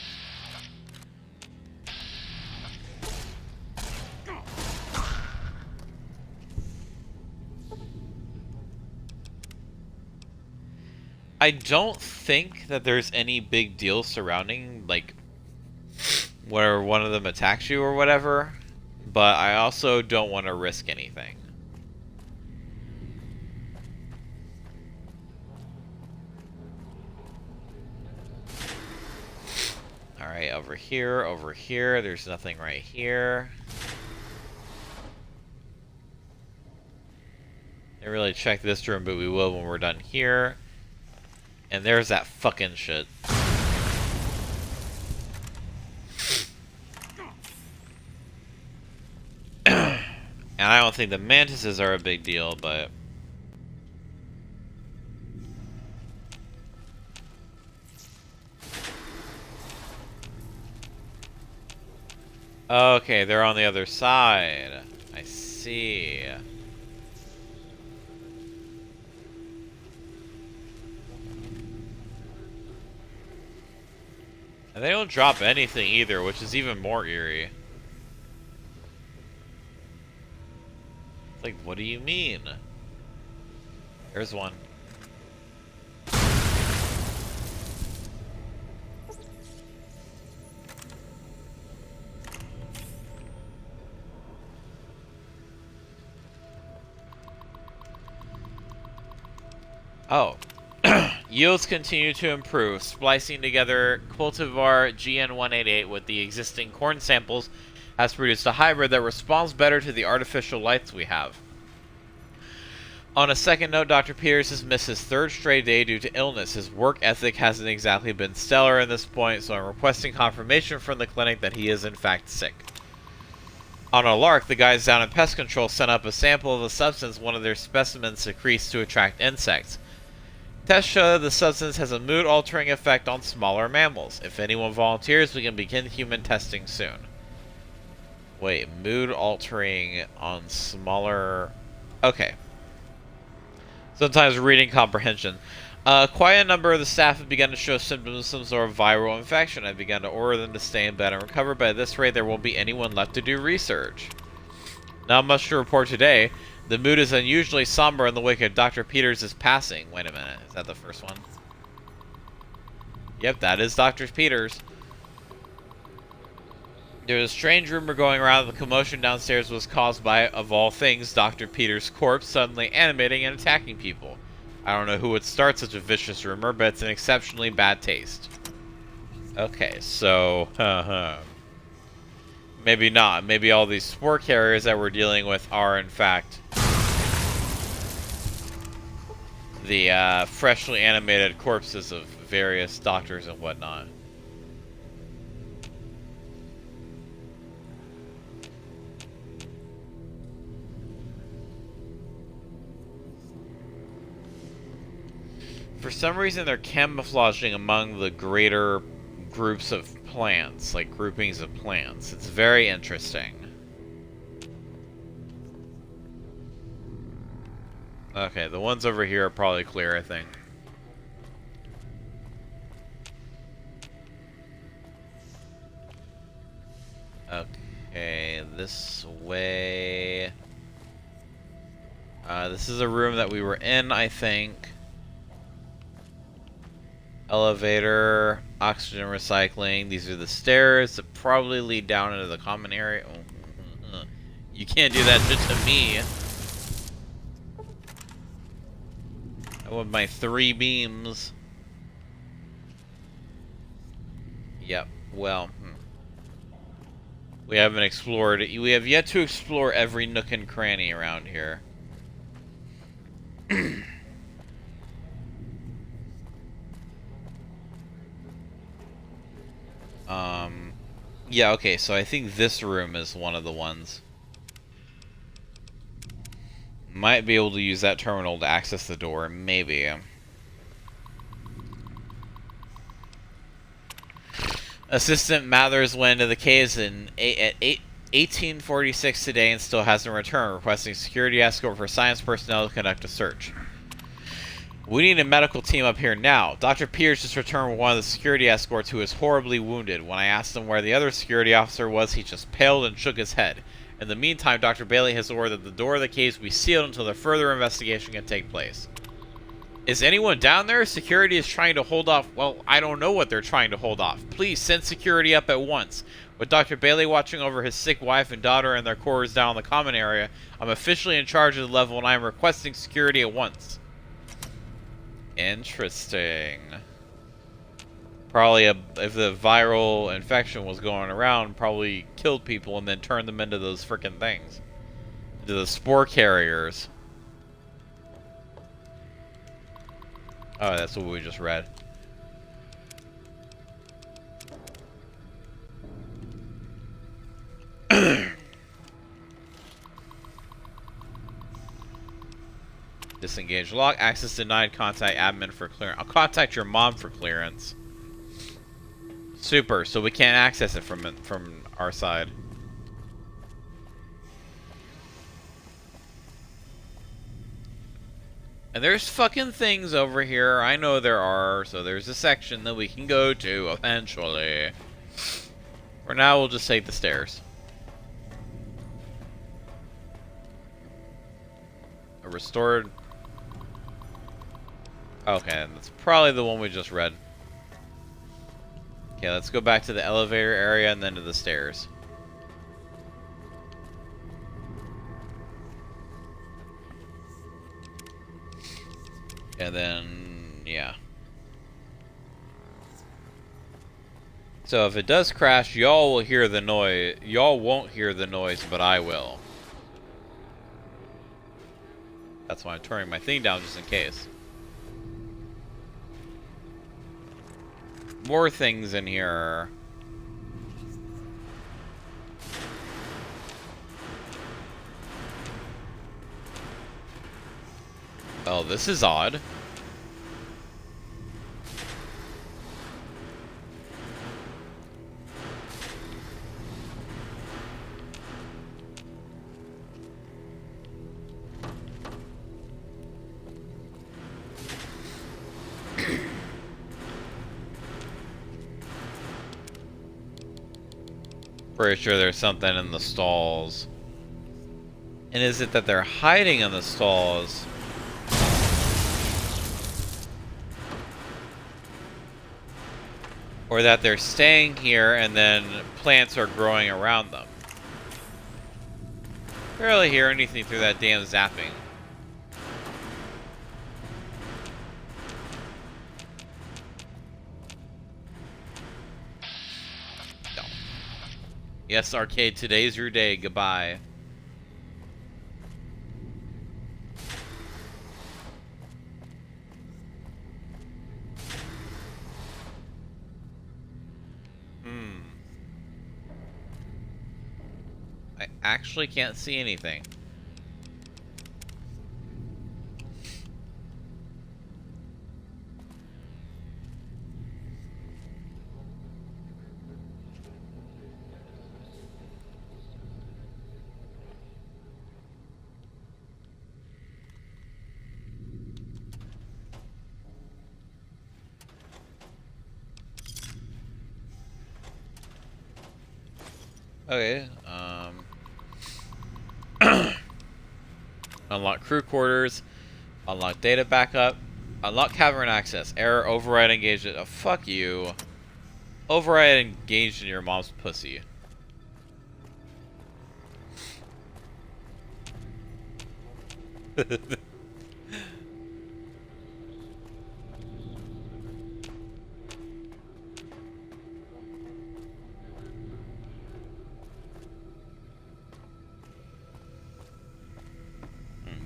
I don't think that there's any big deal surrounding, like, where one of them attacks you or whatever, but I also don't want to risk anything. Alright, over here, there's nothing right here. Didn't really check this room, but we will when we're done here. And there's that fucking shit. And I don't think the mantises are a big deal, but... Okay, they're on the other side. I see. And they don't drop anything either, which is even more eerie. It's like, what do you mean? There's one. Oh. Yields continue to improve. Splicing together cultivar GN188 with the existing corn samples has produced a hybrid that responds better to the artificial lights we have. On a second note, Dr. Peters has missed his third straight day due to illness. His work ethic hasn't exactly been stellar at this point, so I'm requesting confirmation from the clinic that he is in fact sick. On a lark, the guys down in pest control sent up a sample of a substance one of their specimens secretes to attract insects. Tests show the substance has a mood-altering effect on smaller mammals. If anyone volunteers, we can begin human testing soon. Wait, mood-altering on smaller... Okay. Sometimes reading comprehension. Quite a number of the staff have begun to show symptoms of some sort of viral infection. I've begun to order them to stay in bed and recover, but at this rate there won't be anyone left to do research. Not much to report today. The mood is unusually somber in the wake of Dr. Peters' passing. Wait a minute, is that the first one? Yep, that is Dr. Peters. There's a strange rumor going around that the commotion downstairs was caused by, of all things, Dr. Peters' corpse suddenly animating and attacking people. I don't know who would start such a vicious rumor, but it's an exceptionally bad taste. Okay, so... maybe not. Maybe all these spore carriers that we're dealing with are, in fact, the freshly animated corpses of various doctors and whatnot. For some reason, they're camouflaging among the greater groups of plants, like groupings of plants. It's very interesting. Okay, the ones over here are probably clear, I think. Okay, this way. This is a room that we were in, I think. Elevator, oxygen recycling. These are the stairs that probably lead down into the common area. Oh, you can't do that shit to me. I want my 3 beams. Yep, well. We haven't explored it. We have yet to explore every nook and cranny around here. Yeah, okay, so I think this room is one of the ones. Might be able to use that terminal to access the door, maybe. Assistant Mathers went into the caves at 1846 today and still hasn't returned, requesting security escort for science personnel to conduct a search. We need a medical team up here now. Dr. Peters just returned with one of the security escorts who is horribly wounded. When I asked him where the other security officer was, he just paled and shook his head. In the meantime, Dr. Bailey has ordered that the door of the caves be sealed until the further investigation can take place. Is anyone down there? Security is trying to hold off. Well, I don't know what they're trying to hold off. Please send security up at once. With Dr. Bailey watching over his sick wife and daughter and their quarters down in the common area, I'm officially in charge of the level and I am requesting security at once. Interesting. Probably if the viral infection was going around, probably killed people and then turned them into those frickin' things. Into the spore carriers. Oh, that's what we just read. Disengage lock. Access denied. Contact admin for clearance. I'll contact your mom for clearance. Super. So we can't access it from our side. And there's fucking things over here. I know there are. So there's a section that we can go to eventually. For now, we'll just take the stairs. A restored... Okay, that's probably the one we just read. Okay, let's go back to the elevator area and then to the stairs. And then, yeah. So if it does crash, y'all will hear the noise. Y'all won't hear the noise, but I will. That's why I'm turning my thing down just in case. More things in here. Oh, this is odd. Pretty sure there's something in the stalls. And is it that they're hiding in the stalls? Or that they're staying here and then plants are growing around them? Barely hear anything through that damn zapping. No. Yes, arcade, today's your day. Goodbye. I actually can't see anything. Okay, unlock crew quarters, unlock data backup, unlock cavern access, error, override engagement. Oh, fuck you. Override engaged in your mom's pussy.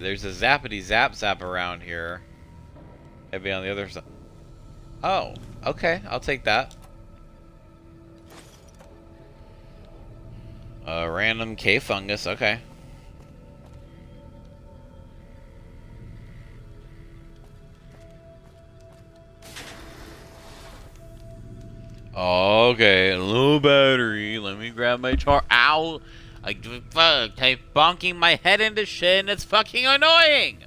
There's a zappity zap zap around here. Maybe on the other side. Oh, okay. I'll take that. A random K fungus. Okay. Okay, a little battery. Let me grab my char. Ow! I keep bonking my head into shit and it's fucking annoying!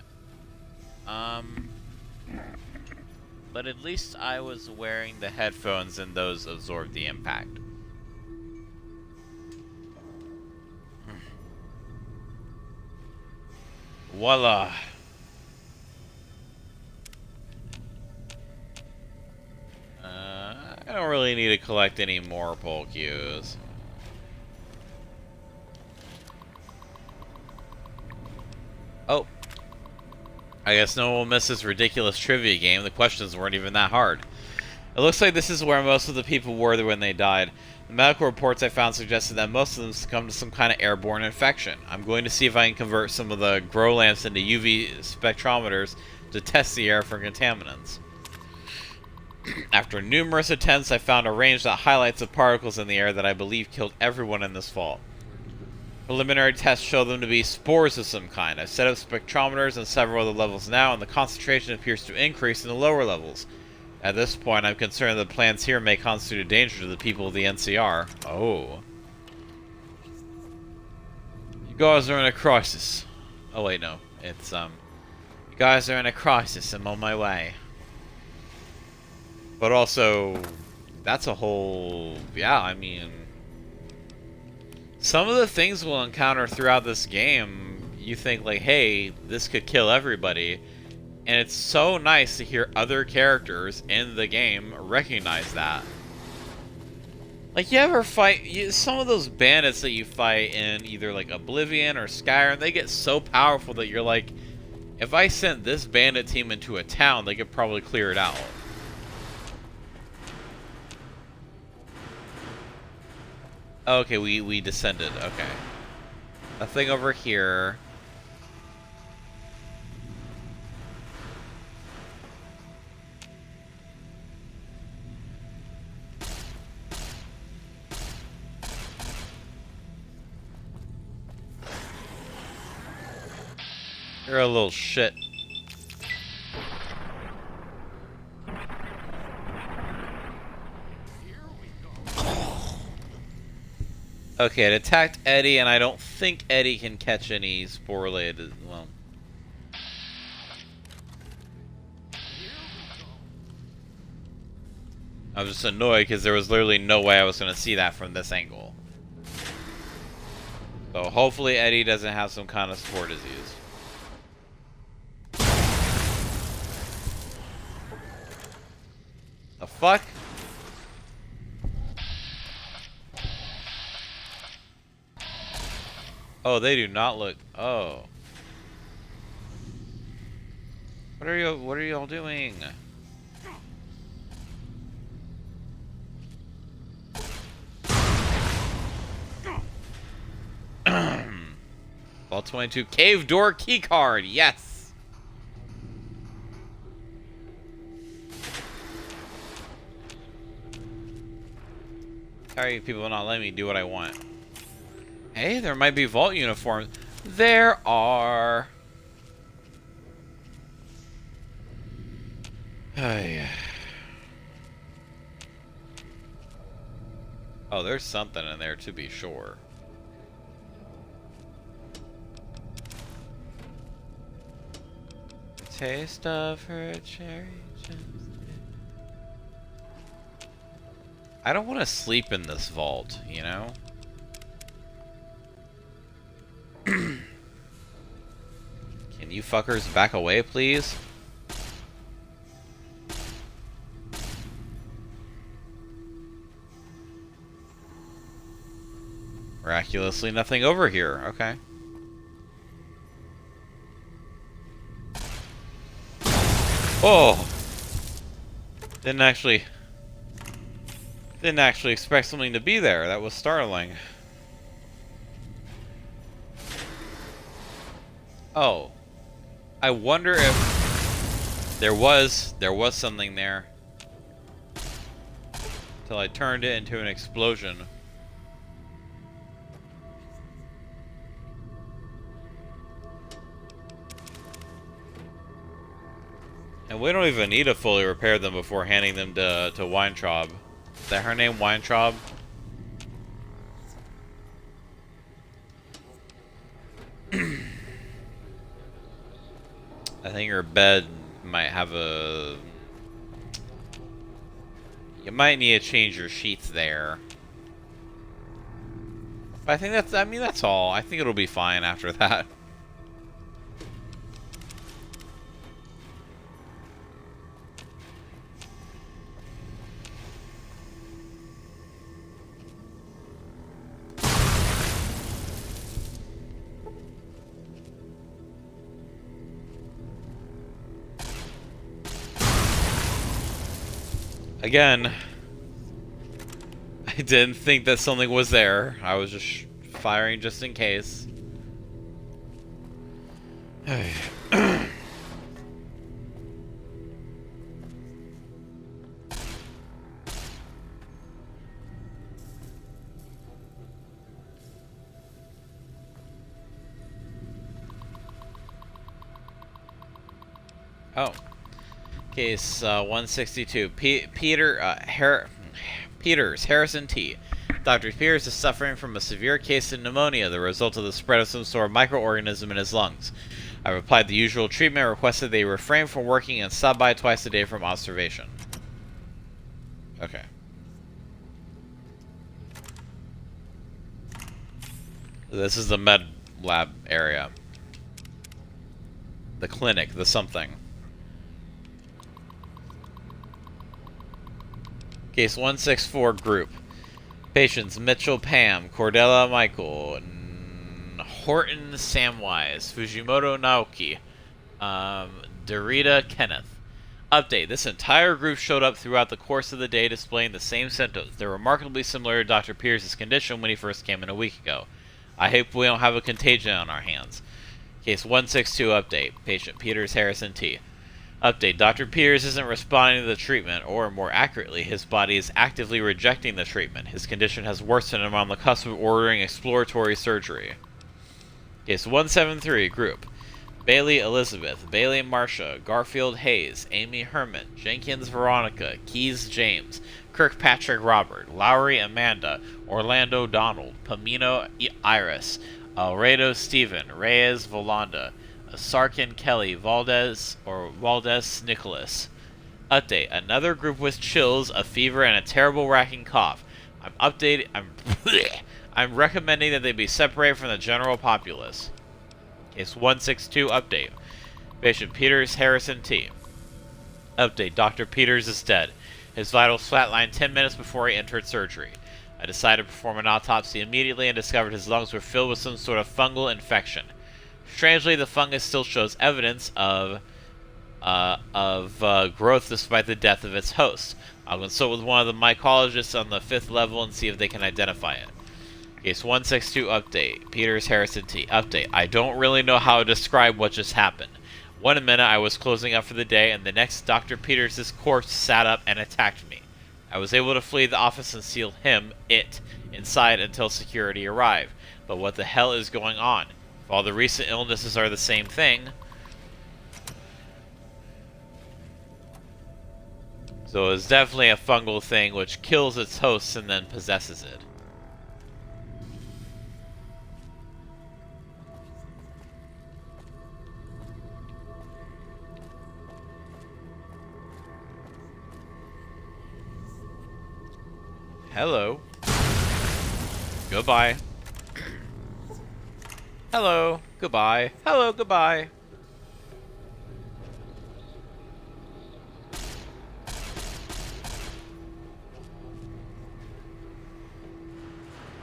But at least I was wearing the headphones and those absorbed the impact. Voila! I don't really need to collect any more pole cues. Oh. I guess no one will miss this ridiculous trivia game. The questions weren't even that hard. It looks like this is where most of the people were when they died. The medical reports I found suggested that most of them succumbed to some kind of airborne infection. I'm going to see if I can convert some of the grow lamps into UV spectrometers to test the air for contaminants. After numerous attempts, I found a range that highlights the particles in the air that I believe killed everyone in this fault. Preliminary tests show them to be spores of some kind. I've set up spectrometers on several of the levels now, and the concentration appears to increase in the lower levels. At this point, I'm concerned that the plants here may constitute a danger to the people of the NCR. Oh. You guys are in a crisis. Oh wait, no. It's, You guys are in a crisis. I'm on my way. But also, that's a whole... Yeah, I mean... Some of the things we'll encounter throughout this game, you think like, hey, this could kill everybody. And it's so nice to hear other characters in the game recognize that. Like, you ever fight... some of those bandits that you fight in either, like, Oblivion or Skyrim, they get so powerful that you're like, if I sent this bandit team into a town, they could probably clear it out. Okay, we descended. Okay. Nothing over here. You're a little shit. Okay, it attacked Eddie, and I don't think Eddie can catch any spore-related. Well, I was just annoyed because there was literally no way I was going to see that from this angle. So hopefully Eddie doesn't have some kind of spore disease. The fuck? Oh, they do not look. Oh. What are y'all doing? Ball 22 cave door key card. Yes. How are you people not letting me do what I want? Hey, there might be vault uniforms. There are. Oh, there's something in there to be sure. Taste of her cherry gems. I don't want to sleep in this vault, you know? Can you fuckers back away, please? Miraculously nothing over here. Okay. Oh! Didn't actually expect something to be there. That was startling. Oh. I wonder if there was something there. Till I turned it into an explosion. And we don't even need to fully repair them before handing them to Weintraub. Is that her name, Weintraub? I think her bed might have a... You might need to change your sheets there. But I think that's... I mean, that's all. I think it'll be fine after that. Again, I didn't think that something was there. I was just firing just in case. Oh. Case 162. Peters, Harrison T. Dr. Peters is suffering from a severe case of pneumonia, the result of the spread of some sort of microorganism in his lungs. I replied the usual treatment, requested they refrain from working, and stop by twice a day from observation. Okay. This is the med lab area. The clinic, the something. Case 164 group. Patients Mitchell Pam, Cordella Michael, Horton Samwise, Fujimoto Naoki, Dorita Kenneth. Update. This entire group showed up throughout the course of the day displaying the same symptoms. They're remarkably similar to Dr. Pierce's condition when he first came in a week ago. I hope we don't have a contagion on our hands. Case 162 update. Patient Peters Harrison T. Update. Dr. Peters isn't responding to the treatment, or more accurately, his body is actively rejecting the treatment. His condition has worsened and I'm on the cusp of ordering exploratory surgery. Case 173 group. Bailey Elizabeth, Bailey Marcia, Garfield Hayes, Amy Herman, Jenkins Veronica, Keys James, Kirkpatrick Robert, Lowry Amanda, Orlando Donald, Pamino Iris, Alredo Stephen, Reyes Volanda, Sarkin Kelly, Valdez Nicholas. Update. Another group with chills, a fever, and a terrible racking cough. I'm recommending that they be separated from the general populace. Case 162 update. Patient Peters Harrison T. Update. Dr. Peters is dead. His vitals flatlined 10 minutes before he entered surgery. I decided to perform an autopsy immediately and discovered his lungs were filled with some sort of fungal infection. Strangely, the fungus still shows evidence of growth despite the death of its host. I'll consult with one of the mycologists on the 5th level and see if they can identify it. Case 162 update. Peters Harrison T. Update. I don't really know how to describe what just happened. One minute I was closing up for the day, and the next Dr. Peters' corpse sat up and attacked me. I was able to flee the office and seal it, inside until security arrived. But what the hell is going on? If all the recent illnesses are the same thing... So it's definitely a fungal thing which kills its host and then possesses it. Hello. Goodbye. Hello. Goodbye. Hello. Goodbye.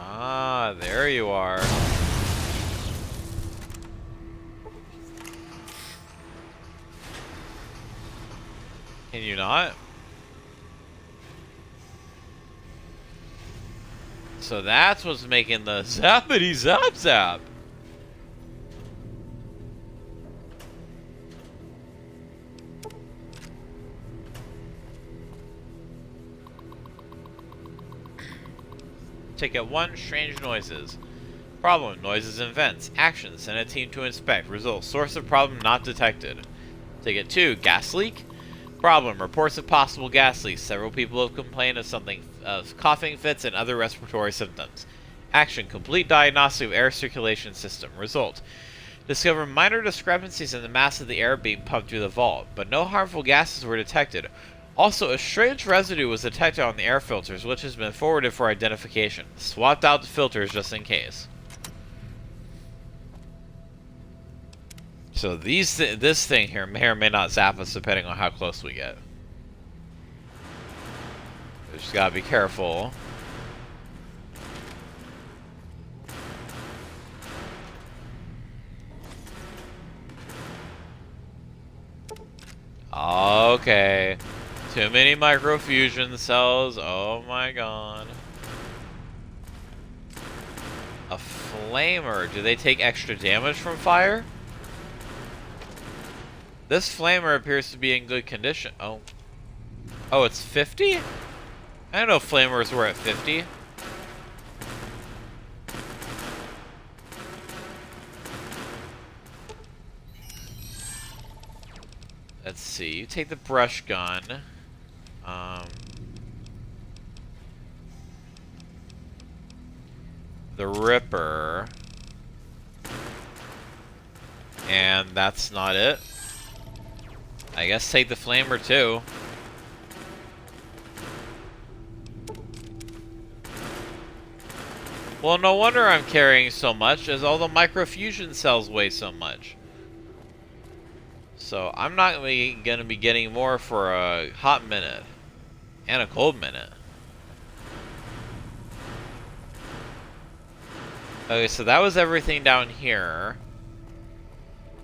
Ah, there you are. Can you not? So that's what's making the zappity zap zap. Ticket 1, strange noises. Problem, noises and vents. Action, send a team to inspect. Result, source of problem not detected. Ticket 2, gas leak. Problem, reports of possible gas leaks. Several people have complained of coughing fits and other respiratory symptoms. Action, complete diagnostic of air circulation system. Result, discover minor discrepancies in the mass of the air being pumped through the vault, but no harmful gases were detected. Also, a strange residue was detected on the air filters, which has been forwarded for identification. Swapped out the filters just in case. So this thing here may or may not zap us depending on how close we get. We just gotta be careful. Okay. Too many microfusion cells. Oh my god. A flamer. Do they take extra damage from fire? This flamer appears to be in good condition. Oh. Oh, it's 50? I didn't know flamers were at 50. Let's see. You take the brush gun. The Ripper. And that's not it. I guess take the flamer too. Well, no wonder I'm carrying so much, as all the microfusion cells weigh so much. So I'm not gonna be getting more for a hot minute. And a cold minute. Okay, so that was everything down here.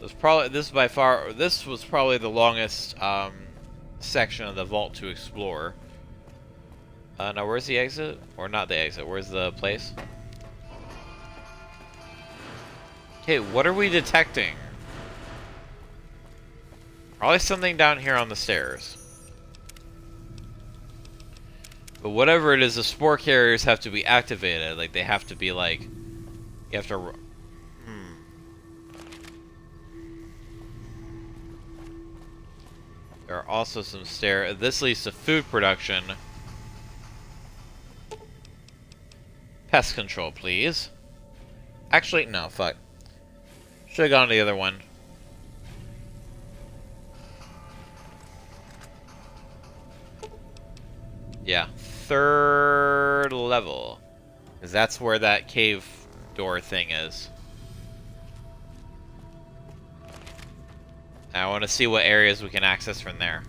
This was probably the longest section of the vault to explore. Now where's the exit? Or not the exit, where's the place? Okay, what are we detecting? Probably something down here on the stairs. But whatever it is, the spore carriers have to be activated. Like, they have to be like... You have to... There are also some stairs. This leads to food production. Pest control, please. Actually, no, fuck. Should've gone to the other one. Yeah, 3rd level. Because that's where that cave door thing is. I want to see what areas we can access from there.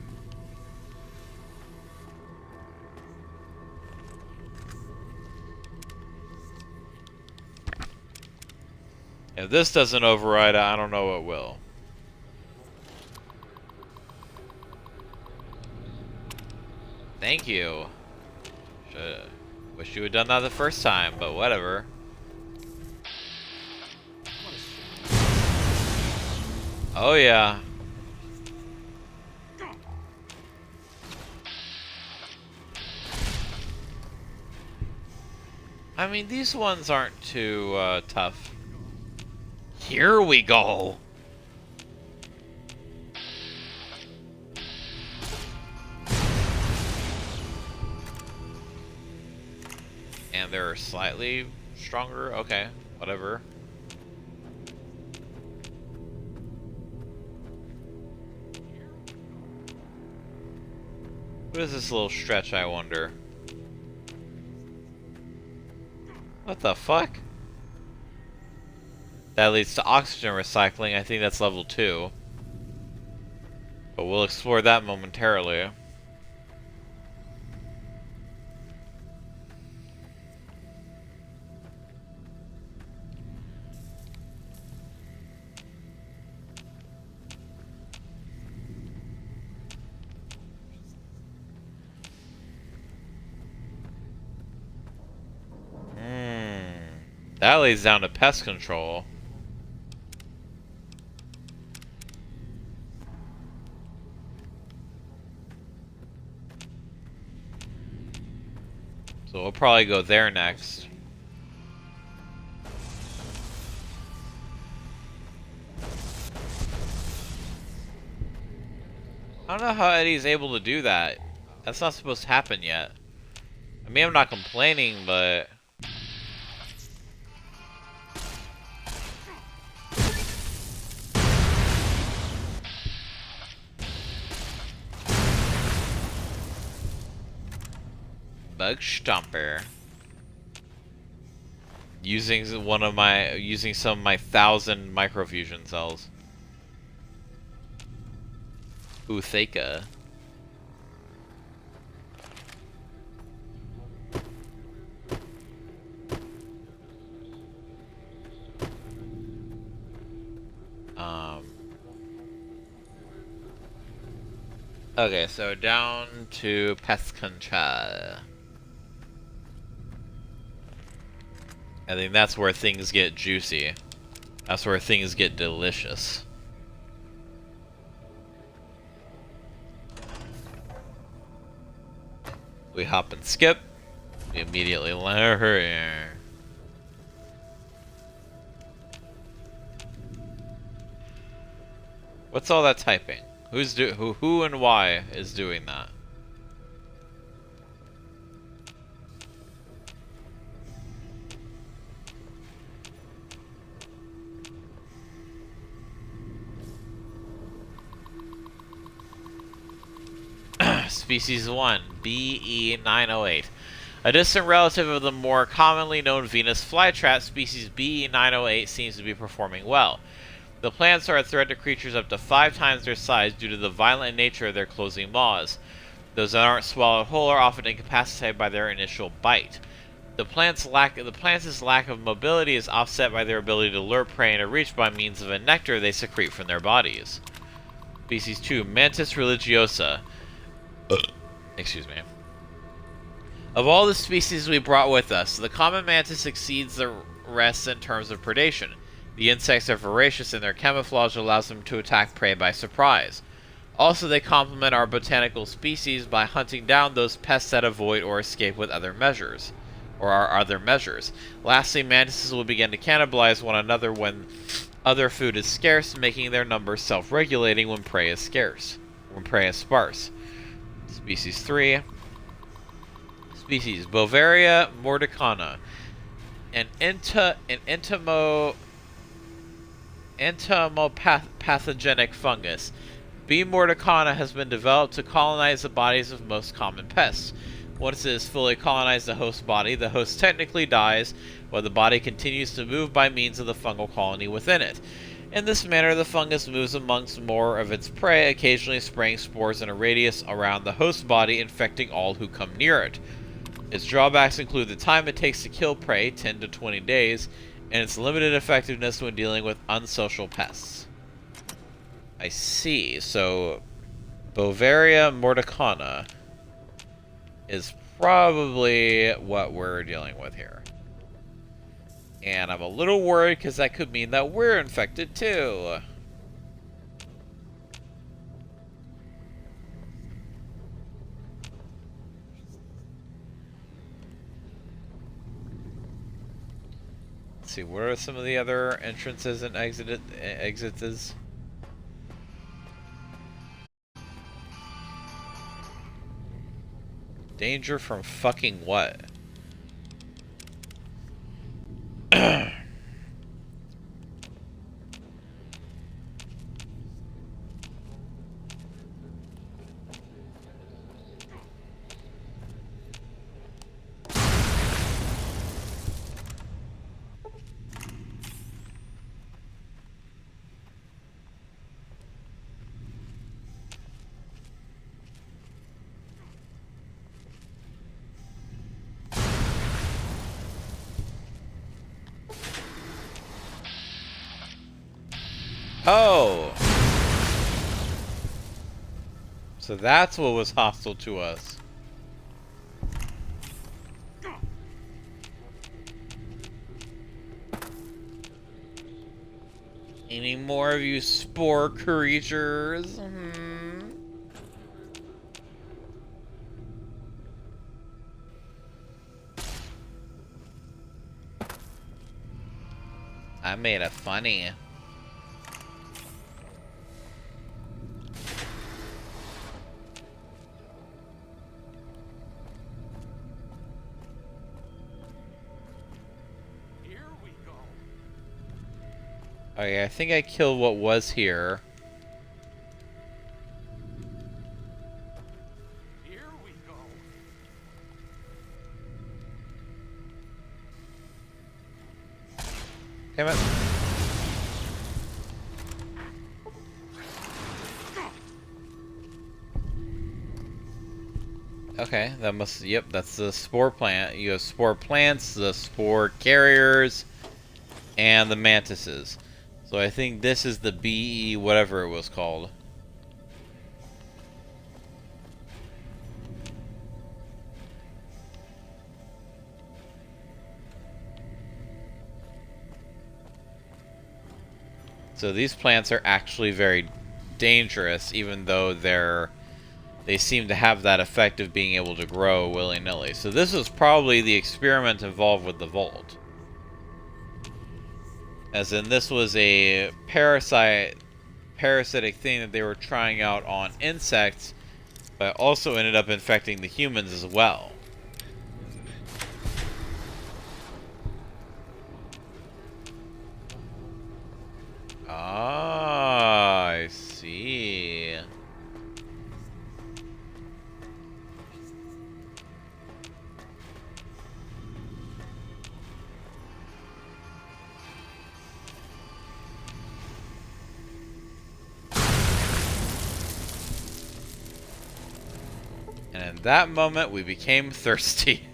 If this doesn't override, I don't know what will. Thank you. Wish you had done that the first time, but whatever. Oh yeah. I mean, these ones aren't too tough. Here we go. And they're slightly stronger. Okay, whatever. What is this little stretch, I wonder? What the fuck? That leads to oxygen recycling. I think that's level 2. But we'll explore that momentarily. That leads down to pest control. So we'll probably go there next. I don't know how Eddie's able to do that. That's not supposed to happen yet. I mean, I'm not complaining, but... Bug Stomper. Using some of my 1,000 microfusion cells. Utheka. Okay, so down to pest control. I think that's where things get juicy. That's where things get delicious. We hop and skip. We immediately let her in. What's all that typing? Who and why is doing that? Species 1, BE908. A distant relative of the more commonly known Venus flytrap, species BE908 seems to be performing well. The plants are a threat to creatures up to 5 times their size due to the violent nature of their closing maws. Those that aren't swallowed whole are often incapacitated by their initial bite. The plant's lack of mobility is offset by their ability to lure prey into reach by means of a nectar they secrete from their bodies. Species 2, Mantis religiosa. Excuse me. Of all the species we brought with us, the common mantis exceeds the rest in terms of predation. The insects are voracious and their camouflage allows them to attack prey by surprise. Also, they complement our botanical species by hunting down those pests that avoid or escape with other measures, or our other measures. Lastly, mantises will begin to cannibalize one another when other food is scarce, making their numbers self-regulating when prey is sparse. Species 3. Species Bovaria mordicana, an entomopathogenic fungus. B. mordicana has been developed to colonize the bodies of most common pests. Once it is fully colonized the host body, the host technically dies, but the body continues to move by means of the fungal colony within it. In this manner, the fungus moves amongst more of its prey, occasionally spraying spores in a radius around the host body, infecting all who come near it. Its drawbacks include the time it takes to kill prey, 10 to 20 days, and its limited effectiveness when dealing with unsocial pests. I see. So, Bovaria mordicana is probably what we're dealing with here. And I'm a little worried because that could mean that we're infected too. Let's see, what are some of the other entrances and exits? Danger from fucking what? Oh! So that's what was hostile to us. Any more of you spore creatures? I made it funny. Okay, I think I killed what was here. Here we go. Damn it. Okay, that must, yep, that's the spore plant. You have spore plants, the spore carriers, and the mantises. So I think this is the BE whatever it was called. So these plants are actually very dangerous, even though they seem to have that effect of being able to grow willy-nilly. So this was probably the experiment involved with the Vault. As in, this was a parasitic thing that they were trying out on insects, but also ended up infecting the humans as well. Ah, I see. And in that moment, we became thirsty.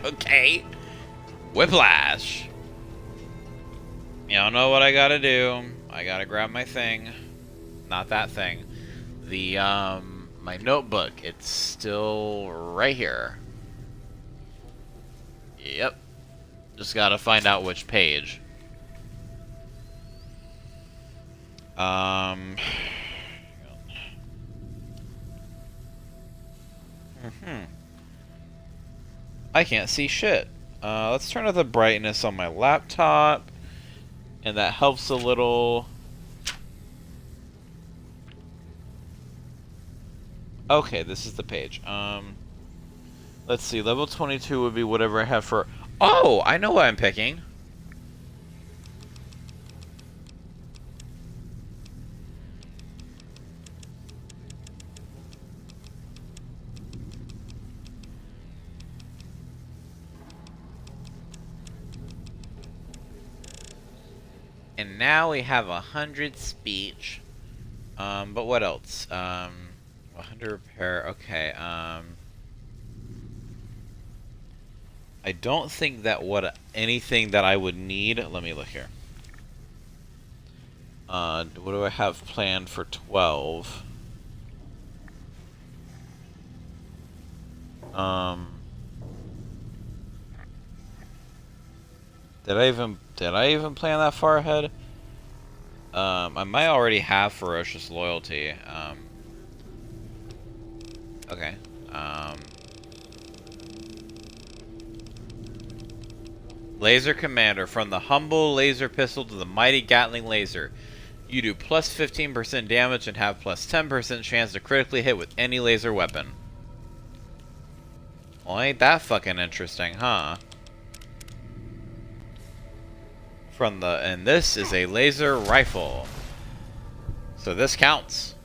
Okay. Whiplash. Y'all know what I gotta do. I gotta grab my thing. Not that thing. The, my notebook. It's still right here. Yep. Just gotta find out which page. I can't see shit. Let's turn up the brightness on my laptop. And that helps a little. Okay, this is the page. Let's see. Level 22 would be whatever I have for... Oh! I know what I'm picking. And now we have 100 speech. But what else? 100 repair. Okay. I don't think that anything that I would need. Let me look here. What do I have planned for 12? Did I even plan that far ahead? I might already have ferocious loyalty. Okay. Laser commander, from the humble laser pistol to the mighty Gatling laser. You do plus 15% damage and have plus 10% chance to critically hit with any laser weapon. Well, ain't that fucking interesting, huh? And this is a laser rifle. So this counts.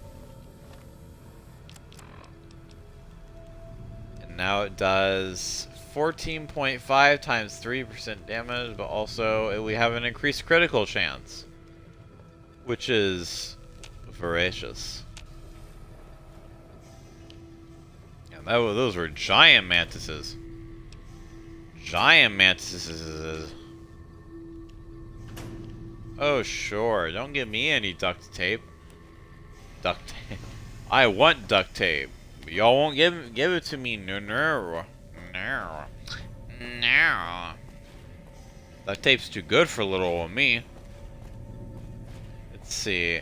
And now it does 14.5 times 3% damage, but also we have an increased critical chance, which is voracious. And those were giant mantises. Giant mantises. Oh, sure. Don't give me any duct tape. Duct tape. I want duct tape. Y'all won't give it to me. No. Duct tape's too good for little old me. Let's see.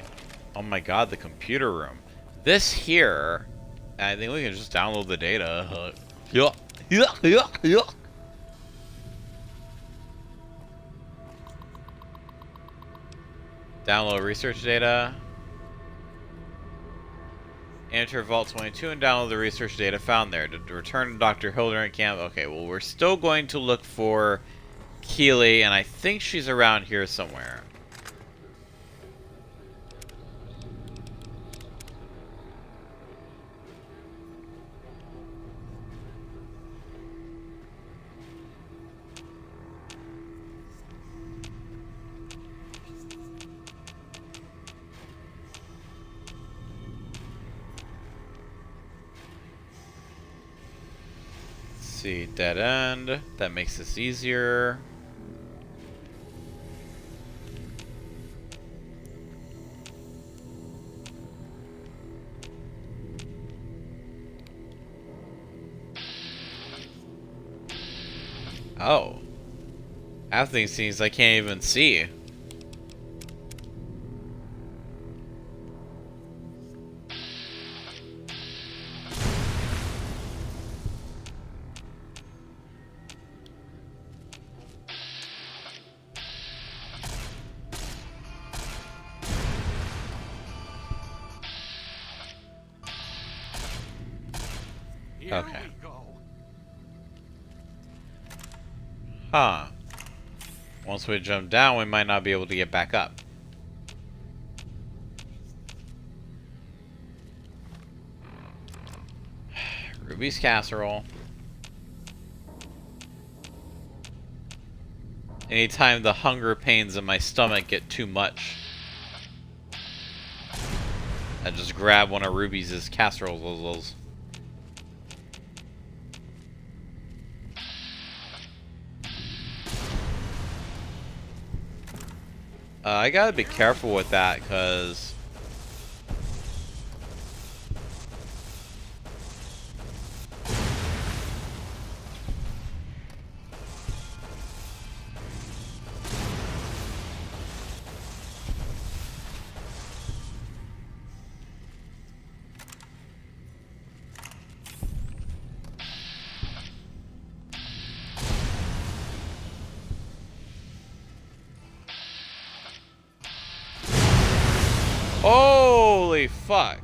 Oh my god, the computer room. This here, I think we can just download the data. Yeah. Download research data. Enter Vault 22 and download the research data found there. To return to Dr. Hildering camp. Okay, well, we're still going to look for Keely, and I think she's around here somewhere. See, dead end. That makes this easier. Oh. Half these scenes I can't even see. Okay. Huh. Once we jump down, we might not be able to get back up. Ruby's casserole. Anytime the hunger pains in my stomach get too much, I just grab one of Ruby's casseroles. I gotta be careful with that, because... Holy fuck.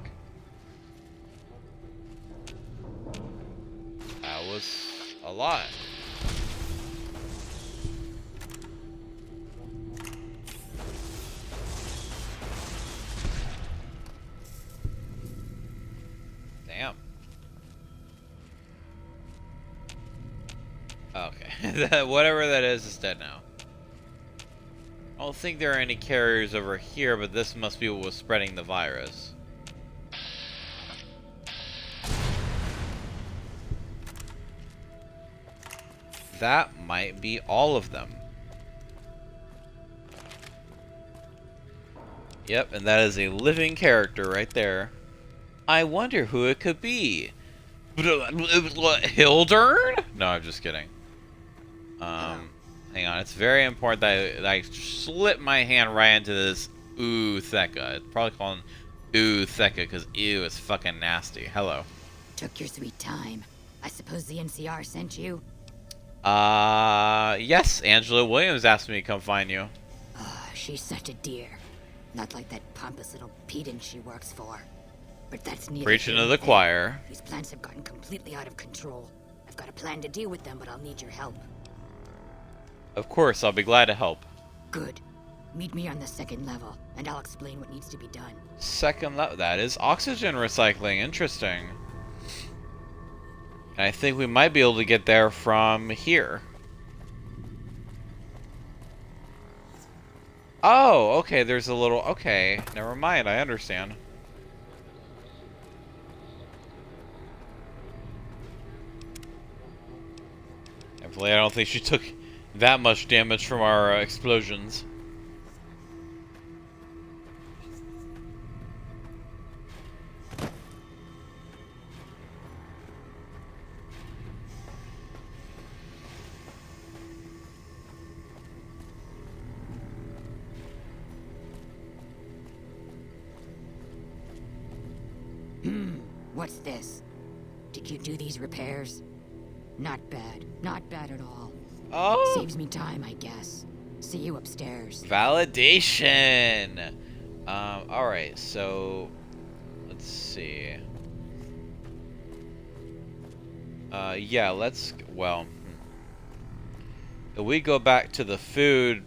That was a lot. Damn. Okay. Whatever that is dead now. I don't think there are any carriers over here, but this must be what was spreading the virus. That might be all of them. Yep, and that is a living character right there. I wonder who it could be. Hildern? No, I'm just kidding. Hang on, it's very important that I slip my hand right into this Ooh Theka. It's probably called Ooh Theka because ew is fucking nasty. Hello. Took your sweet time. I suppose the NCR sent you? Yes, Angela Williams asked me to come find you. Oh, she's such a dear. Not like that pompous little pedant she works for. But that's neither Preaching here to nor the there. choir. These plants have gotten completely out of control. I've got a plan to deal with them, but I'll need your help. Of course, I'll be glad to help. Good. Meet me on the 2nd level, and I'll explain what needs to be done. Second level, that is oxygen recycling. Interesting. And I think we might be able to get there from here. Oh, okay, there's a little... Okay, never mind, I understand. Thankfully, I don't think she took that much damage from our explosions. What's this? Did you do these repairs? Not bad. Not bad at all. Oh! Saves me time, I guess. See you upstairs. Validation! Alright, so... Let's see. Yeah, let's... Well... If we go back to the food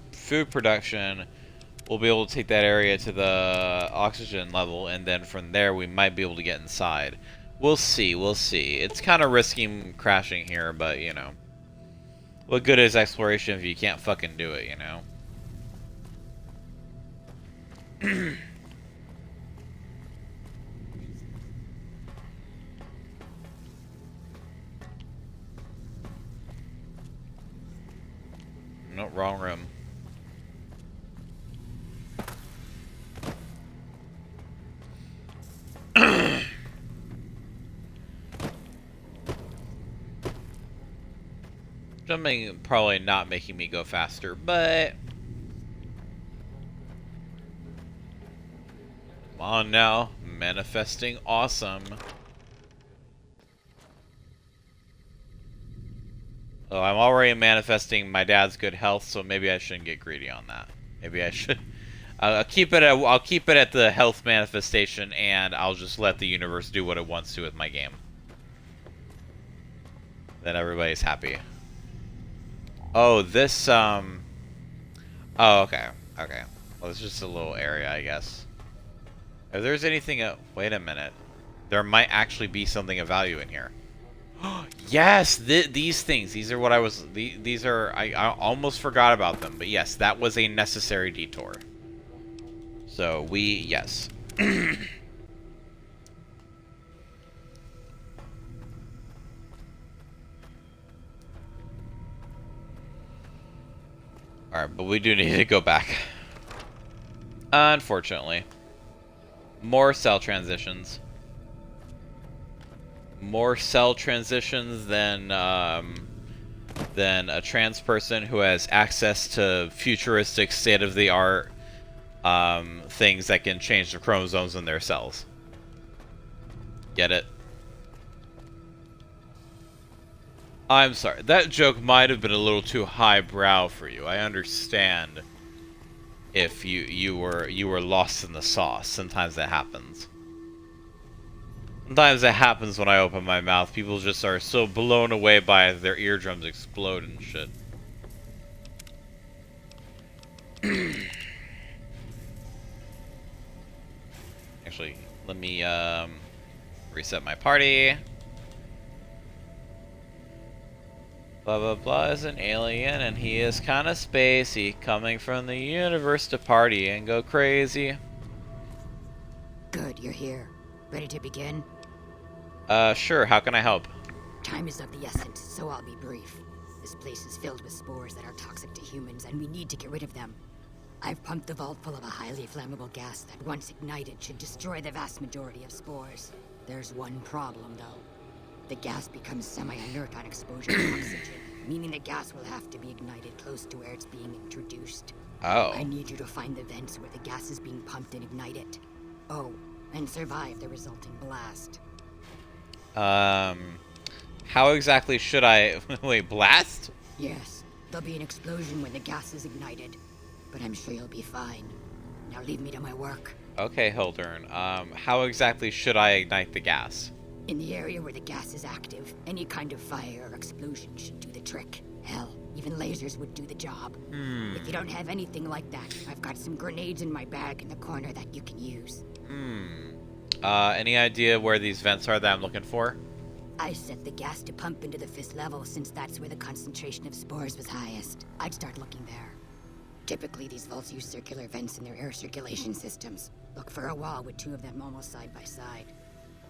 production, we'll be able to take that area to the oxygen level, and then from there we might be able to get inside. We'll see, we'll see. It's kind of risky crashing here, but, you know. What good is exploration if you can't fucking do it, you know? No, wrong room. Jumping probably not making me go faster, but... Come on now. Manifesting awesome. Oh, I'm already manifesting my dad's good health, so maybe I shouldn't get greedy on that. Maybe I should... I'll keep it at the health manifestation, and I'll just let the universe do what it wants to with my game. Then everybody's happy. Oh, this, Oh, okay. Okay. Well, it's just a little area, I guess. If there's anything... wait a minute. There might actually be something of value in here. Yes! These things. These are what I was... These are... I almost forgot about them. But yes, that was a necessary detour. So, yes. Alright, but we do need to go back. Unfortunately. More cell transitions. More cell transitions than a trans person who has access to futuristic, state-of-the-art things that can change the chromosomes in their cells. Get it? I'm sorry. That joke might have been a little too highbrow for you. I understand if you were lost in the sauce. Sometimes that happens. Sometimes it happens when I open my mouth. People just are so blown away by it, their eardrums explode and shit. Actually, let me reset my party. Blah blah blah is an alien and he is kinda spacey, coming from the universe to party and go crazy. Good, you're here. Ready to begin? Sure, how can I help? Time is of the essence, so I'll be brief. This place is filled with spores that are toxic to humans, and we need to get rid of them. I've pumped the vault full of a highly flammable gas that, once ignited, should destroy the vast majority of spores. There's one problem, though. The gas becomes semi-inert on exposure to oxygen, meaning the gas will have to be ignited close to where it's being introduced. Oh. I need you to find the vents where the gas is being pumped and ignite it. Oh, and survive the resulting blast. How exactly should I... Wait, blast? Yes, there'll be an explosion when the gas is ignited, but I'm sure you'll be fine. Now leave me to my work. Okay, Hildern. How exactly should I ignite the gas? In the area where the gas is active, any kind of fire or explosion should do the trick. Hell, even lasers would do the job. If you don't have anything like that, I've got some grenades in my bag in the corner that you can use. Any idea where these vents are that I'm looking for? I set the gas to pump into the 5th level since that's where the concentration of spores was highest. I'd start looking there. Typically, these vaults use circular vents in their air circulation systems. Look for a wall with 2 of them almost side by side.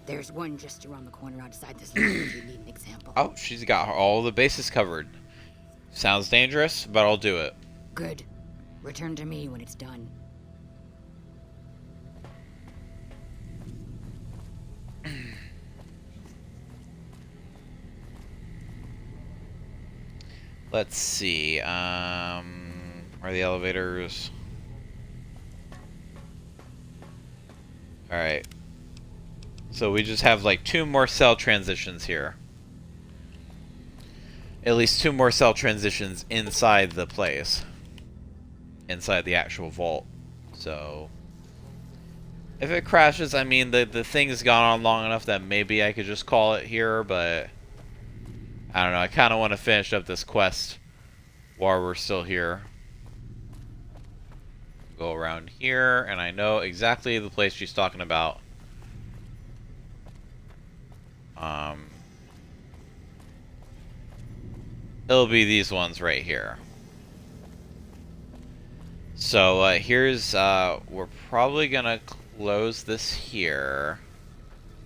There's one just around the corner outside this level if you need an example. Oh, she's got all the bases covered. Sounds dangerous, but I'll do it. Good. Return to me when it's done. Let's see. Where are the elevators? Alright. So we just have like 2 more cell transitions here. At least 2 more cell transitions inside the place. Inside the actual vault. So if it crashes, I mean the thing's gone on long enough that maybe I could just call it here, but I don't know, I kinda wanna finish up this quest while we're still here. Go around here, and I know exactly the place she's talking about. It'll be these ones right here. So here's we're probably gonna close this here.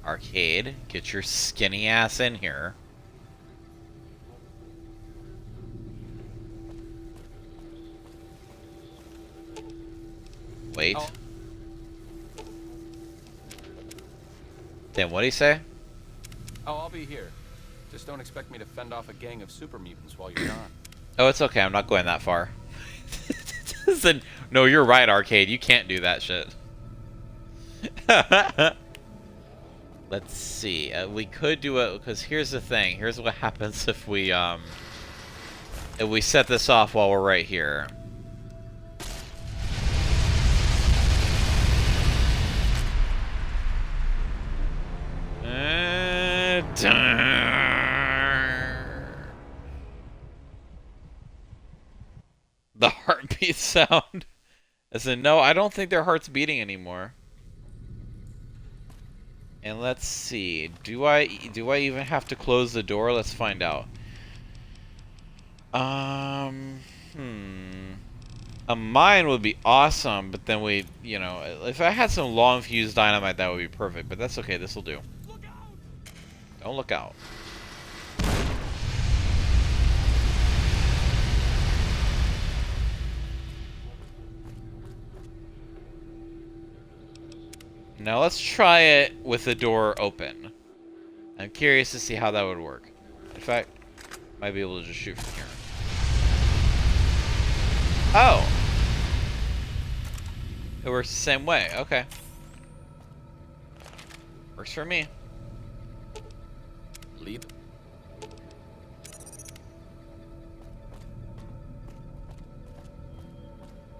Arcade, get your skinny ass in here. Wait. Oh. Then what'd he say? Oh, I'll be here. Just don't expect me to fend off a gang of super mutants while you're gone. Oh, it's okay. I'm not going that far. No, you're right, Arcade. You can't do that shit. Let's see. We could do it because here's the thing. Here's what happens if we set this off while we're right here. The heartbeat sound. As in, no, I don't think their heart's beating anymore. And let's see. Do I even have to close the door? Let's find out. A mine would be awesome, but then you know, if I had some long fuse dynamite, that would be perfect. But that's okay. This will do. Don't look out. Now let's try it with the door open. I'm curious to see how that would work. In fact, might be able to just shoot from here. Oh! It works the same way. Okay. Works for me. Leap.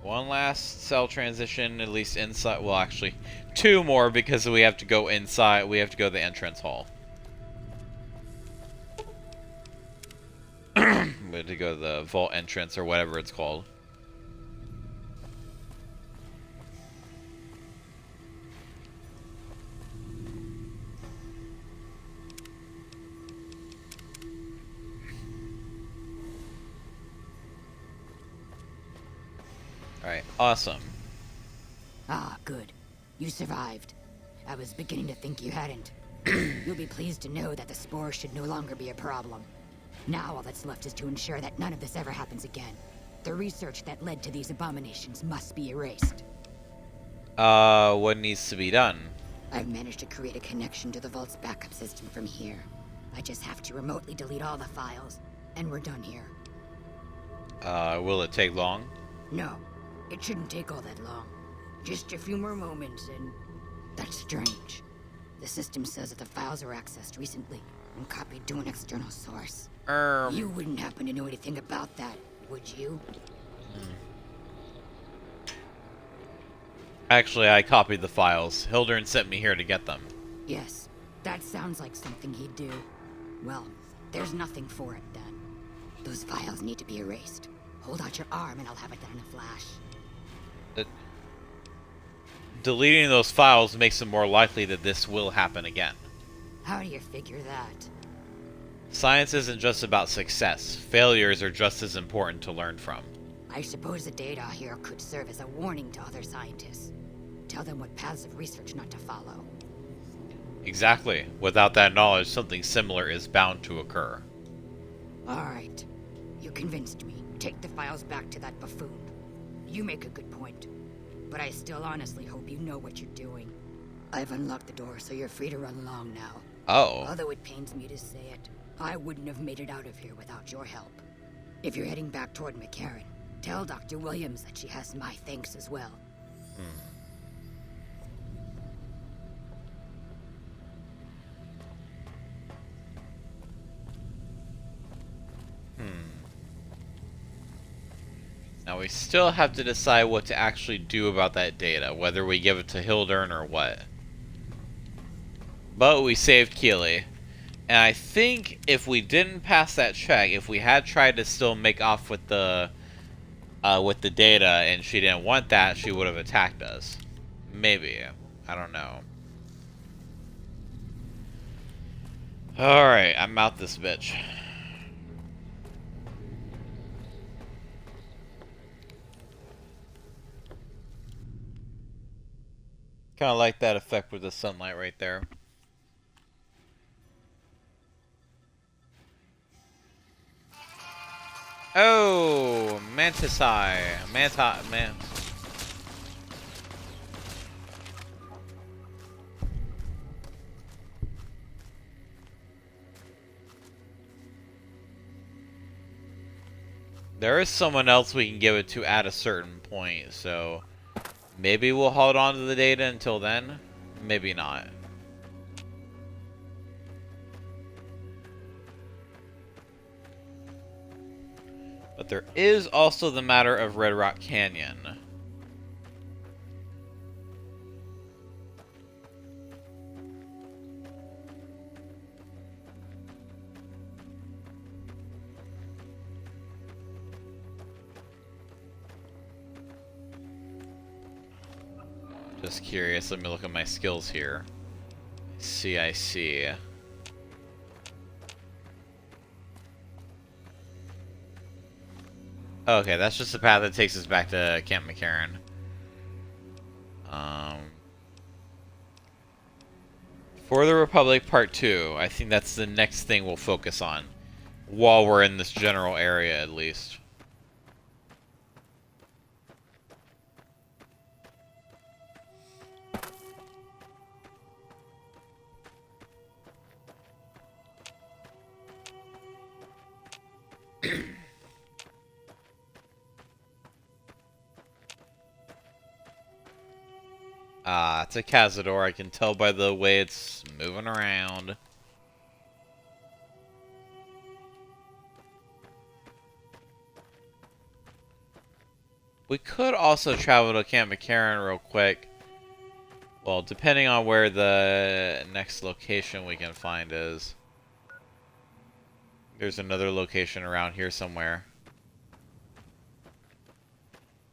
One last cell transition, at least inside. Well, actually, two more because we have to go inside. We have to go to the entrance hall. We have to go to the vault entrance or whatever it's called. Alright, awesome. Ah, good. You survived. I was beginning to think you hadn't. You'll be pleased to know that the spore should no longer be a problem. Now all that's left is to ensure that none of this ever happens again. The research that led to these abominations must be erased. What needs to be done? I've managed to create a connection to the Vault's backup system from here. I just have to remotely delete all the files, and we're done here. Will it take long? No, it shouldn't take all that long. Just a few more moments, and that's strange. The system says that the files were accessed recently and copied to an external source. You wouldn't happen to know anything about that, would you? Actually, I copied the files. Hildern sent me here to get them. Yes, that sounds like something he'd do. Well, there's nothing for it then. Those files need to be erased. Hold out your arm and I'll have it done in a flash. Deleting those files makes it more likely that this will happen again. How do you figure that? Science isn't just about success. Failures are just as important to learn from. I suppose the data here could serve as a warning to other scientists. Tell them what paths of research not to follow. Exactly. Without that knowledge, something similar is bound to occur. Alright. You convinced me. Take the files back to that buffoon. You make a good point. But I still honestly hope you know what you're doing. I've unlocked the door, so you're free to run along now. Oh. Although it pains me to say it, I wouldn't have made it out of here without your help. If you're heading back toward McCarran, tell Dr. Williams that she has my thanks as well. Now we still have to decide what to actually do about that data, whether we give it to Hildern or what. But we saved Keeley. And I think if we didn't pass that check, if we had tried to still make off with the data and she didn't want that, she would have attacked us. Maybe. I don't know. Alright, I'm out this bitch. Kind of like that effect with the sunlight right there. Oh, Mantis Eye. Man. There is someone else we can give it to at a certain point, so maybe we'll hold on to the data until then. Maybe not. But there is also the matter of Red Rock Canyon. Just curious, let me look at my skills here. I see. Okay, that's just the path that takes us back to Camp McCarran. For the Republic Part 2, I think that's the next thing we'll focus on. While we're in this general area, at least. That's a Cazador. I can tell by the way it's moving around. We could also travel to Camp McCarran real quick. Well, depending on where the next location we can find is. There's another location around here somewhere.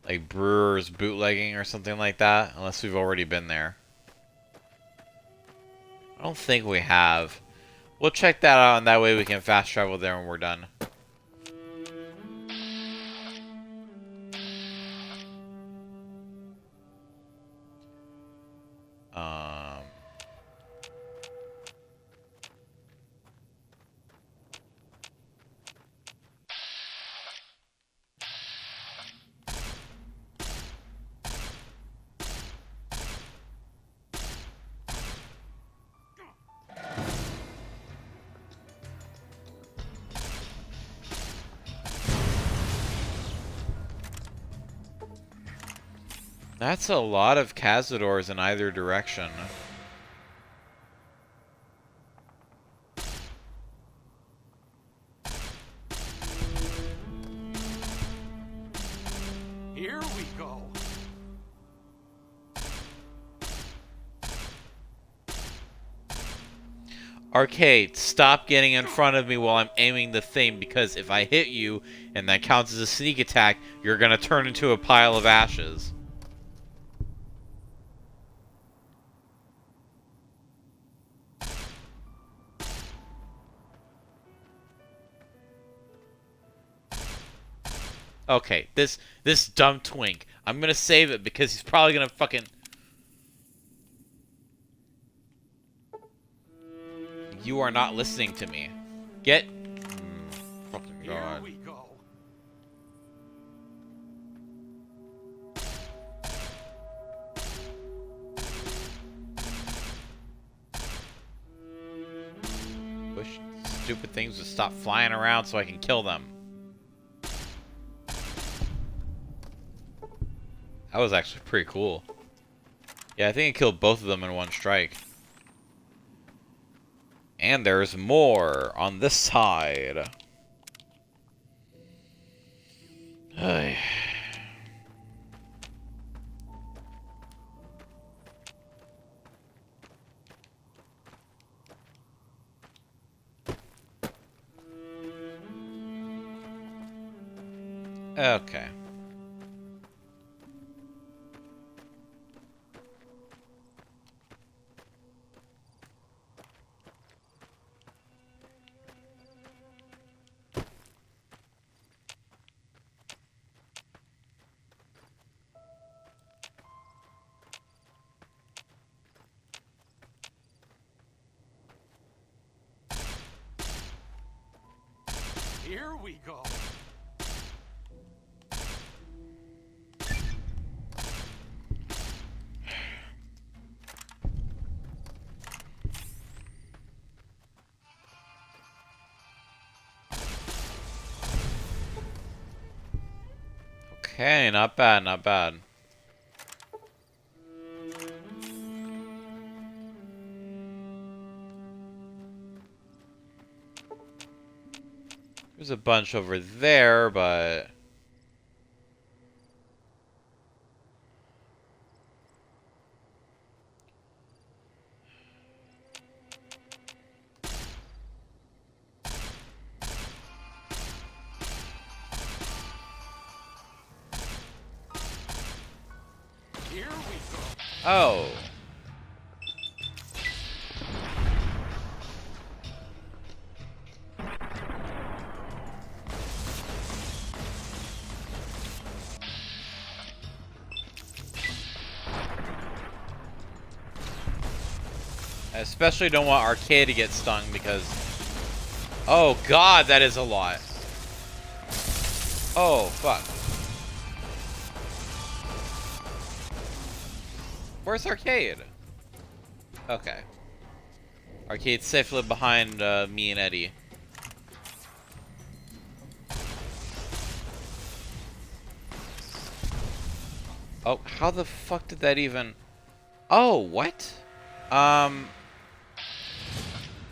Like Brewer's Bootlegging or something like that. Unless we've already been there. I don't think we have. We'll check that out, and that way we can fast travel there when we're done. That's a lot of Cazadors in either direction. Here we go. Arcade, stop getting in front of me while I'm aiming the thing, because if I hit you and that counts as a sneak attack, you're gonna turn into a pile of ashes. Okay, this dumb twink. I'm gonna save it because he's probably gonna fucking... You are not listening to me. Get... fucking Here God. we go. Wish stupid things would stop flying around so I can kill them. That was actually pretty cool. Yeah, I think I killed both of them in one strike. And there's more on this side. Ay. Okay. Here we go. Okay, not bad, not bad. There's a bunch over there, but... Here we go. Oh. I especially don't want Arcade to get stung because... Oh god, that is a lot. Oh, fuck. Where's Arcade? Okay. Arcade's safely behind me and Eddie. Oh, how the fuck did that even... Oh, what? Um,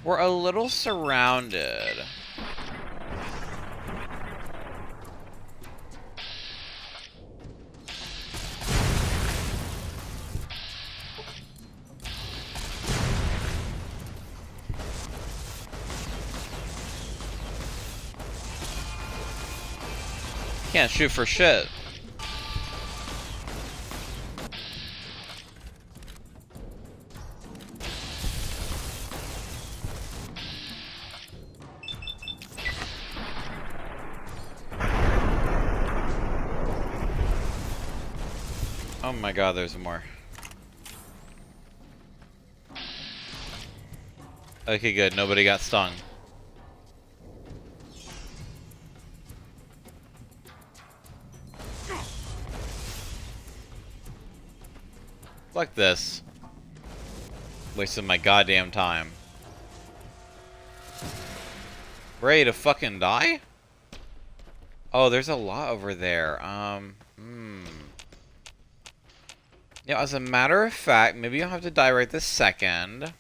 we're a little surrounded. Can't shoot for shit. Oh my god, there's more. Okay, good. Nobody got stung. Fuck this. Wasting my goddamn time. Ready to fucking die? Oh, there's a lot over there. Yeah, as a matter of fact, maybe you'll have to die right this second.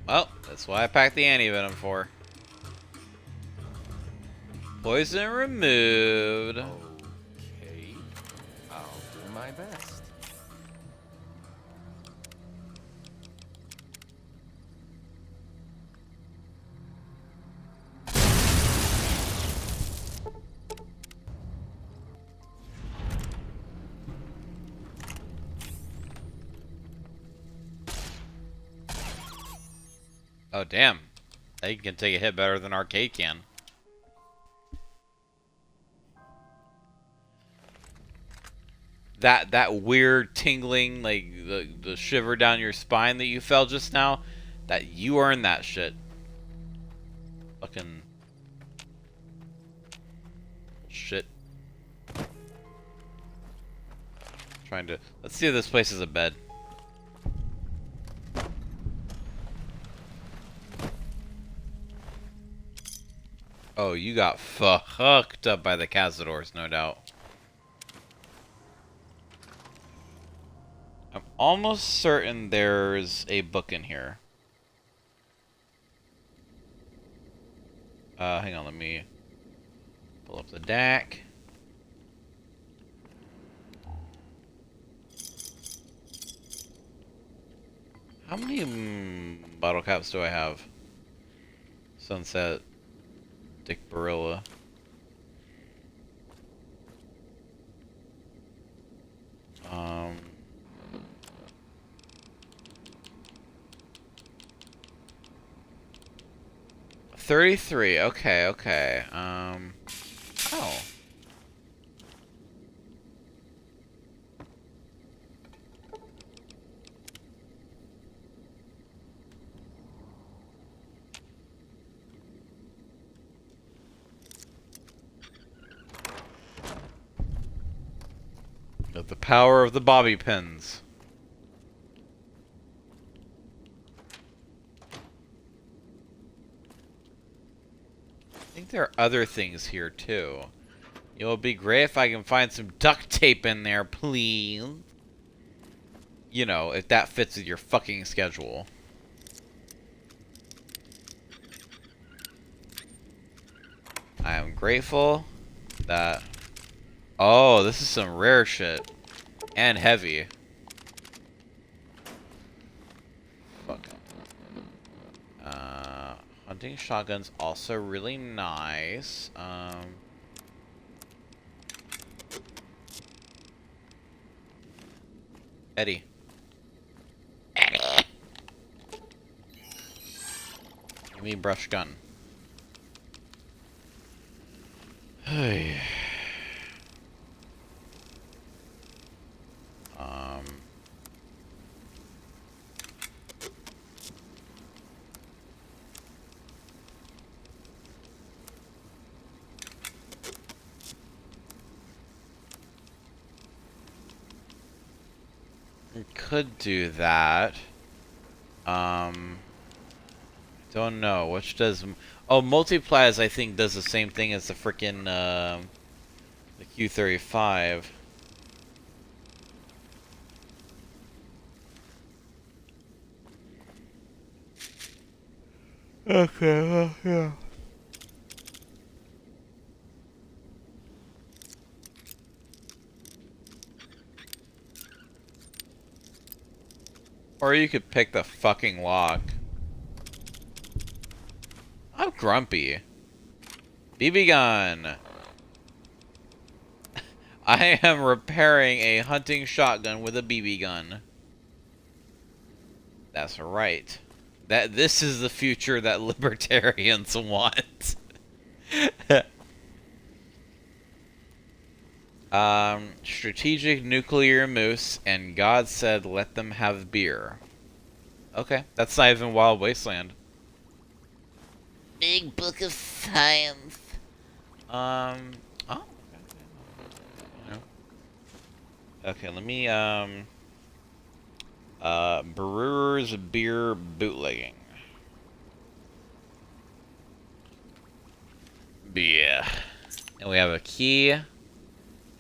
Well, that's why I packed the anti-venom for. Poison removed. Okay. I'll do my best. Oh, damn. They can take a hit better than Arcade can. That weird tingling, like the shiver down your spine that you felt just now, that you earned that shit. Fucking shit. Trying to, let's see if this place is a bed. Oh, you got fucked up by the cazadors, no doubt. I'm almost certain there's a book in here. Hang on, let me pull up the deck. How many bottle caps do I have? Sunset, Dick Barilla. Um, 33. Okay, okay. Oh. Got the power of the bobby pins. I think there are other things here too. It would be great if I can find some duct tape in there, please. You know, if that fits with your fucking schedule. I am grateful that... Oh, this is some rare shit. And heavy. Fuck. Hunting shotgun's also really nice. Eddie. Eddie! Give me brush gun. Hey. Could do that. Don't know. Which does... Oh, Multiplies, I think, does the same thing as the frickin', the Q35. Okay, well, yeah. Or you could pick the fucking lock. I'm grumpy. BB gun. I am repairing a hunting shotgun with a BB gun. That's right. This is the future that libertarians want. Strategic nuclear moose, and God said let them have beer. Okay, that's not even Wild Wasteland. Big Book of Science. Oh. Okay, let me, Brewer's Beer Bootlegging. Yeah. And we have a key.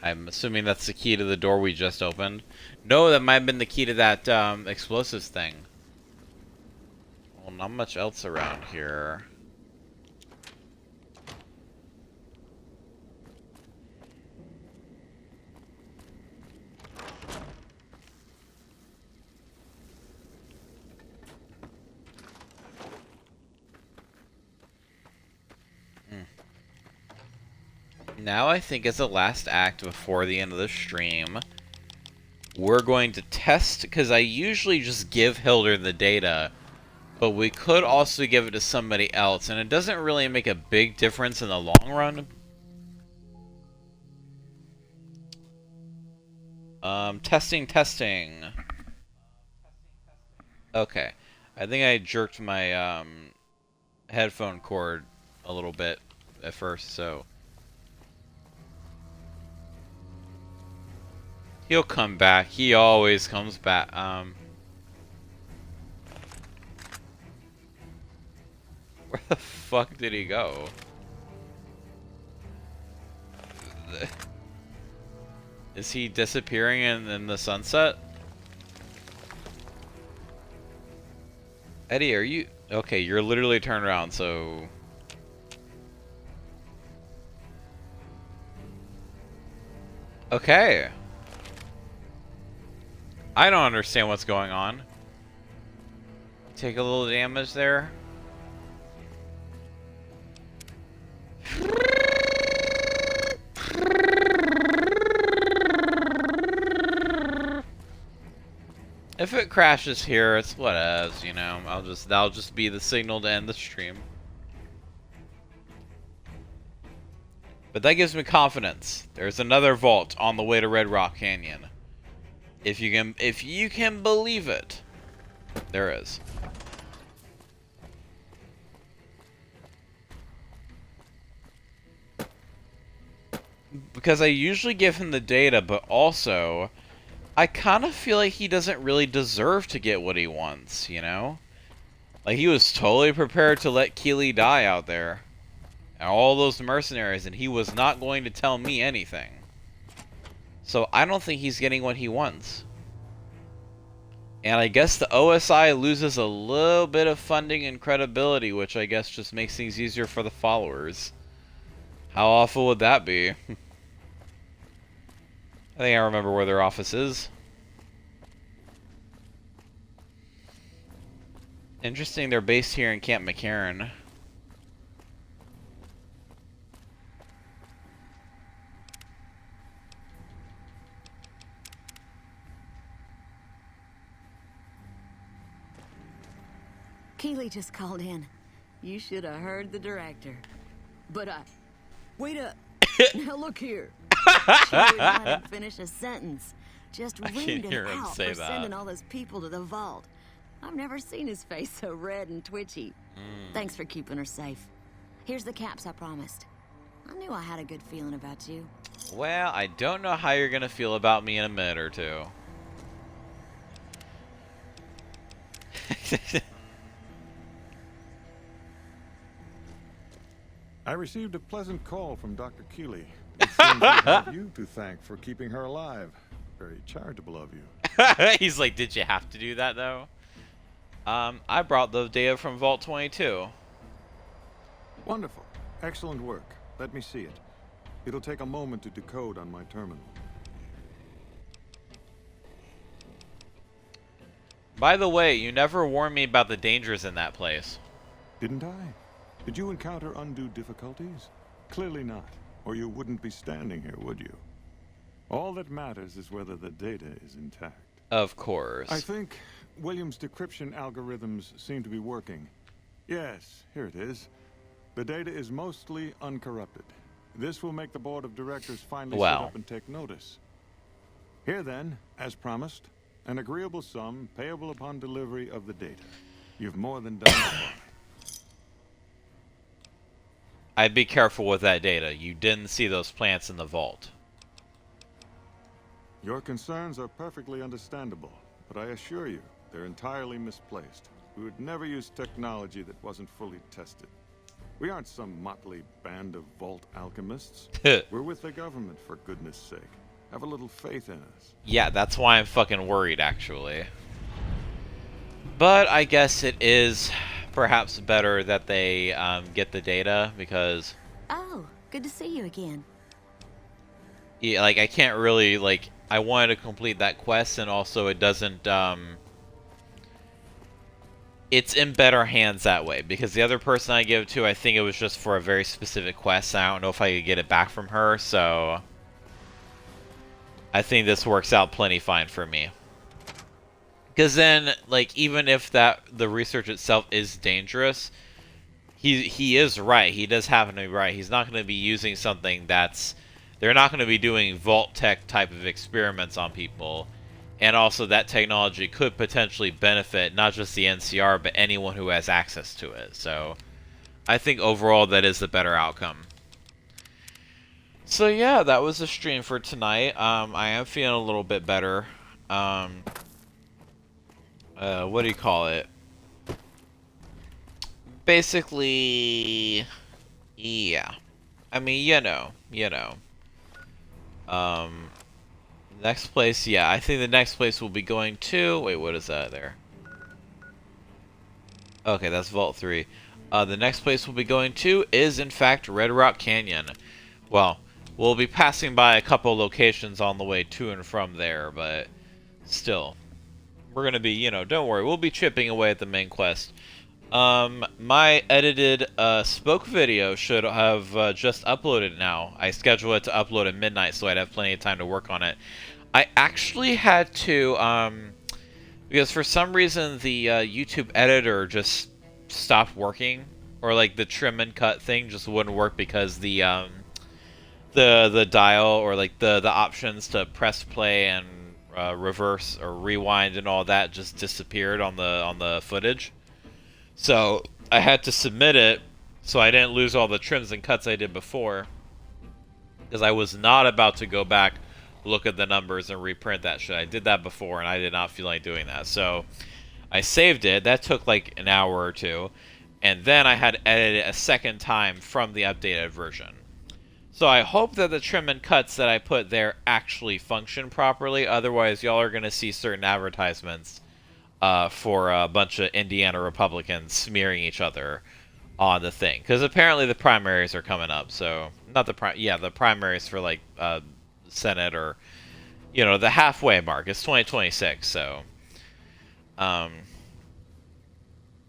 I'm assuming that's the key to the door we just opened. No, that might have been the key to that, explosives thing. Well, not much else around here. Now I think as a last act before the end of the stream, we're going to test, because I usually just give Hilder the data, but we could also give it to somebody else, and it doesn't really make a big difference in the long run. Testing. Okay. I think I jerked my, headphone cord a little bit at first, so... He'll come back. He always comes back. Where the fuck did he go? Is he disappearing in the sunset? Eddie, are you... Okay, you're literally turned around, so... Okay. I don't understand what's going on. Take a little damage there. If it crashes here, it's whatevs, you know. That'll just be the signal to end the stream. But that gives me confidence. There's another vault on the way to Red Rock Canyon. If you can believe it, there is. Because I usually give him the data, but also I kind of feel like he doesn't really deserve to get what he wants, you know? Like, he was totally prepared to let Keely die out there. And all those mercenaries, and he was not going to tell me anything. So I don't think he's getting what he wants. And I guess the OSI loses a little bit of funding and credibility, which I guess just makes things easier for the followers. How awful would that be? I think I remember where their office is. Interesting, they're based here in Camp McCarran. Keely just called in. You should have heard the director. But, way to Now look here. She wouldn't let him finish a sentence. Just I reamed can hear him him out say for that. sending all those people to the vault. I've never seen his face so red and twitchy. Thanks for keeping her safe. Here's the caps I promised. I knew I had a good feeling about you. Well, I don't know how you're gonna feel about me in a minute or two. I received a pleasant call from Dr. Keeley. It seems we have you to thank for keeping her alive. Very charitable of you. He's like, did you have to do that though? I brought the data from Vault 22. Wonderful. Excellent work. Let me see it. It'll take a moment to decode on my terminal. By the way, you never warned me about the dangers in that place. Didn't I? Did you encounter undue difficulties? Clearly not, or you wouldn't be standing here, would you? All that matters is whether the data is intact. Of course. I think Williams' decryption algorithms seem to be working. Yes, here it is. The data is mostly uncorrupted. This will make the board of directors finally sit up and take notice. Here then, as promised, an agreeable sum payable upon delivery of the data. You've more than done it. I'd be careful with that data. You didn't see those plants in the vault. Your concerns are perfectly understandable, but I assure you, they're entirely misplaced. We would never use technology that wasn't fully tested. We aren't some motley band of vault alchemists. We're with the government, for goodness sake. Have a little faith in us. Yeah, that's why I'm fucking worried, actually. But I guess it is perhaps better that they get the data, because... Oh, good to see you again. Yeah, like, I can't really, like... I wanted to complete that quest, and also it doesn't, it's in better hands that way, because the other person I give it to, I think it was just for a very specific quest, and I don't know if I could get it back from her, so... I think this works out plenty fine for me. Because then, like, even if the research itself is dangerous, he is right. He does happen to be right. He's not going to be using something that's... They're not going to be doing vault tech type of experiments on people. And also that technology could potentially benefit not just the NCR, but anyone who has access to it. So I think overall that is the better outcome. So yeah, that was the stream for tonight. I am feeling a little bit better. What do you call it? Basically, yeah. I mean, you know. Next place, yeah, I think the next place we'll be going to... Wait, what is that there? Okay, that's Vault 3. The next place we'll be going to is, in fact, Red Rock Canyon. Well, we'll be passing by a couple locations on the way to and from there, but still. We're gonna be, you know, don't worry, we'll be chipping away at the main quest. My edited spoke video should have just uploaded now. I scheduled it to upload at midnight so I'd have plenty of time to work on it. I actually had to, because for some reason the YouTube editor just stopped working, or like the trim and cut thing just wouldn't work because the dial, or like the options to press play and reverse or rewind and all that just disappeared on the footage. So I had to submit it so I didn't lose all the trims and cuts I did before, because I was not about to go back, look at the numbers, and reprint that shit. I did that before, and I did not feel like doing that. So I saved it. That took like an hour or two, and then I had to edit it a second time from the updated version. So I hope that the trim and cuts that I put there actually function properly. Otherwise, y'all are going to see certain advertisements for a bunch of Indiana Republicans smearing each other on the thing. Because apparently the primaries are coming up. So, not the the primaries for, like, Senate, or, you know, the halfway mark. It's 2026, so...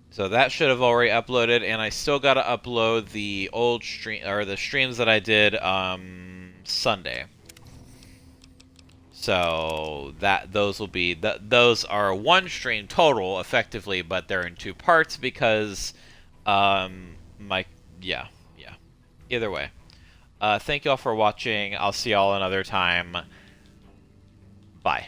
So that should have already uploaded, and I still got to upload the old stream, or the streams that I did Sunday. So those will be those are one stream total effectively, but they're in two parts because either way. Thank you all for watching. I'll see y'all another time. Bye.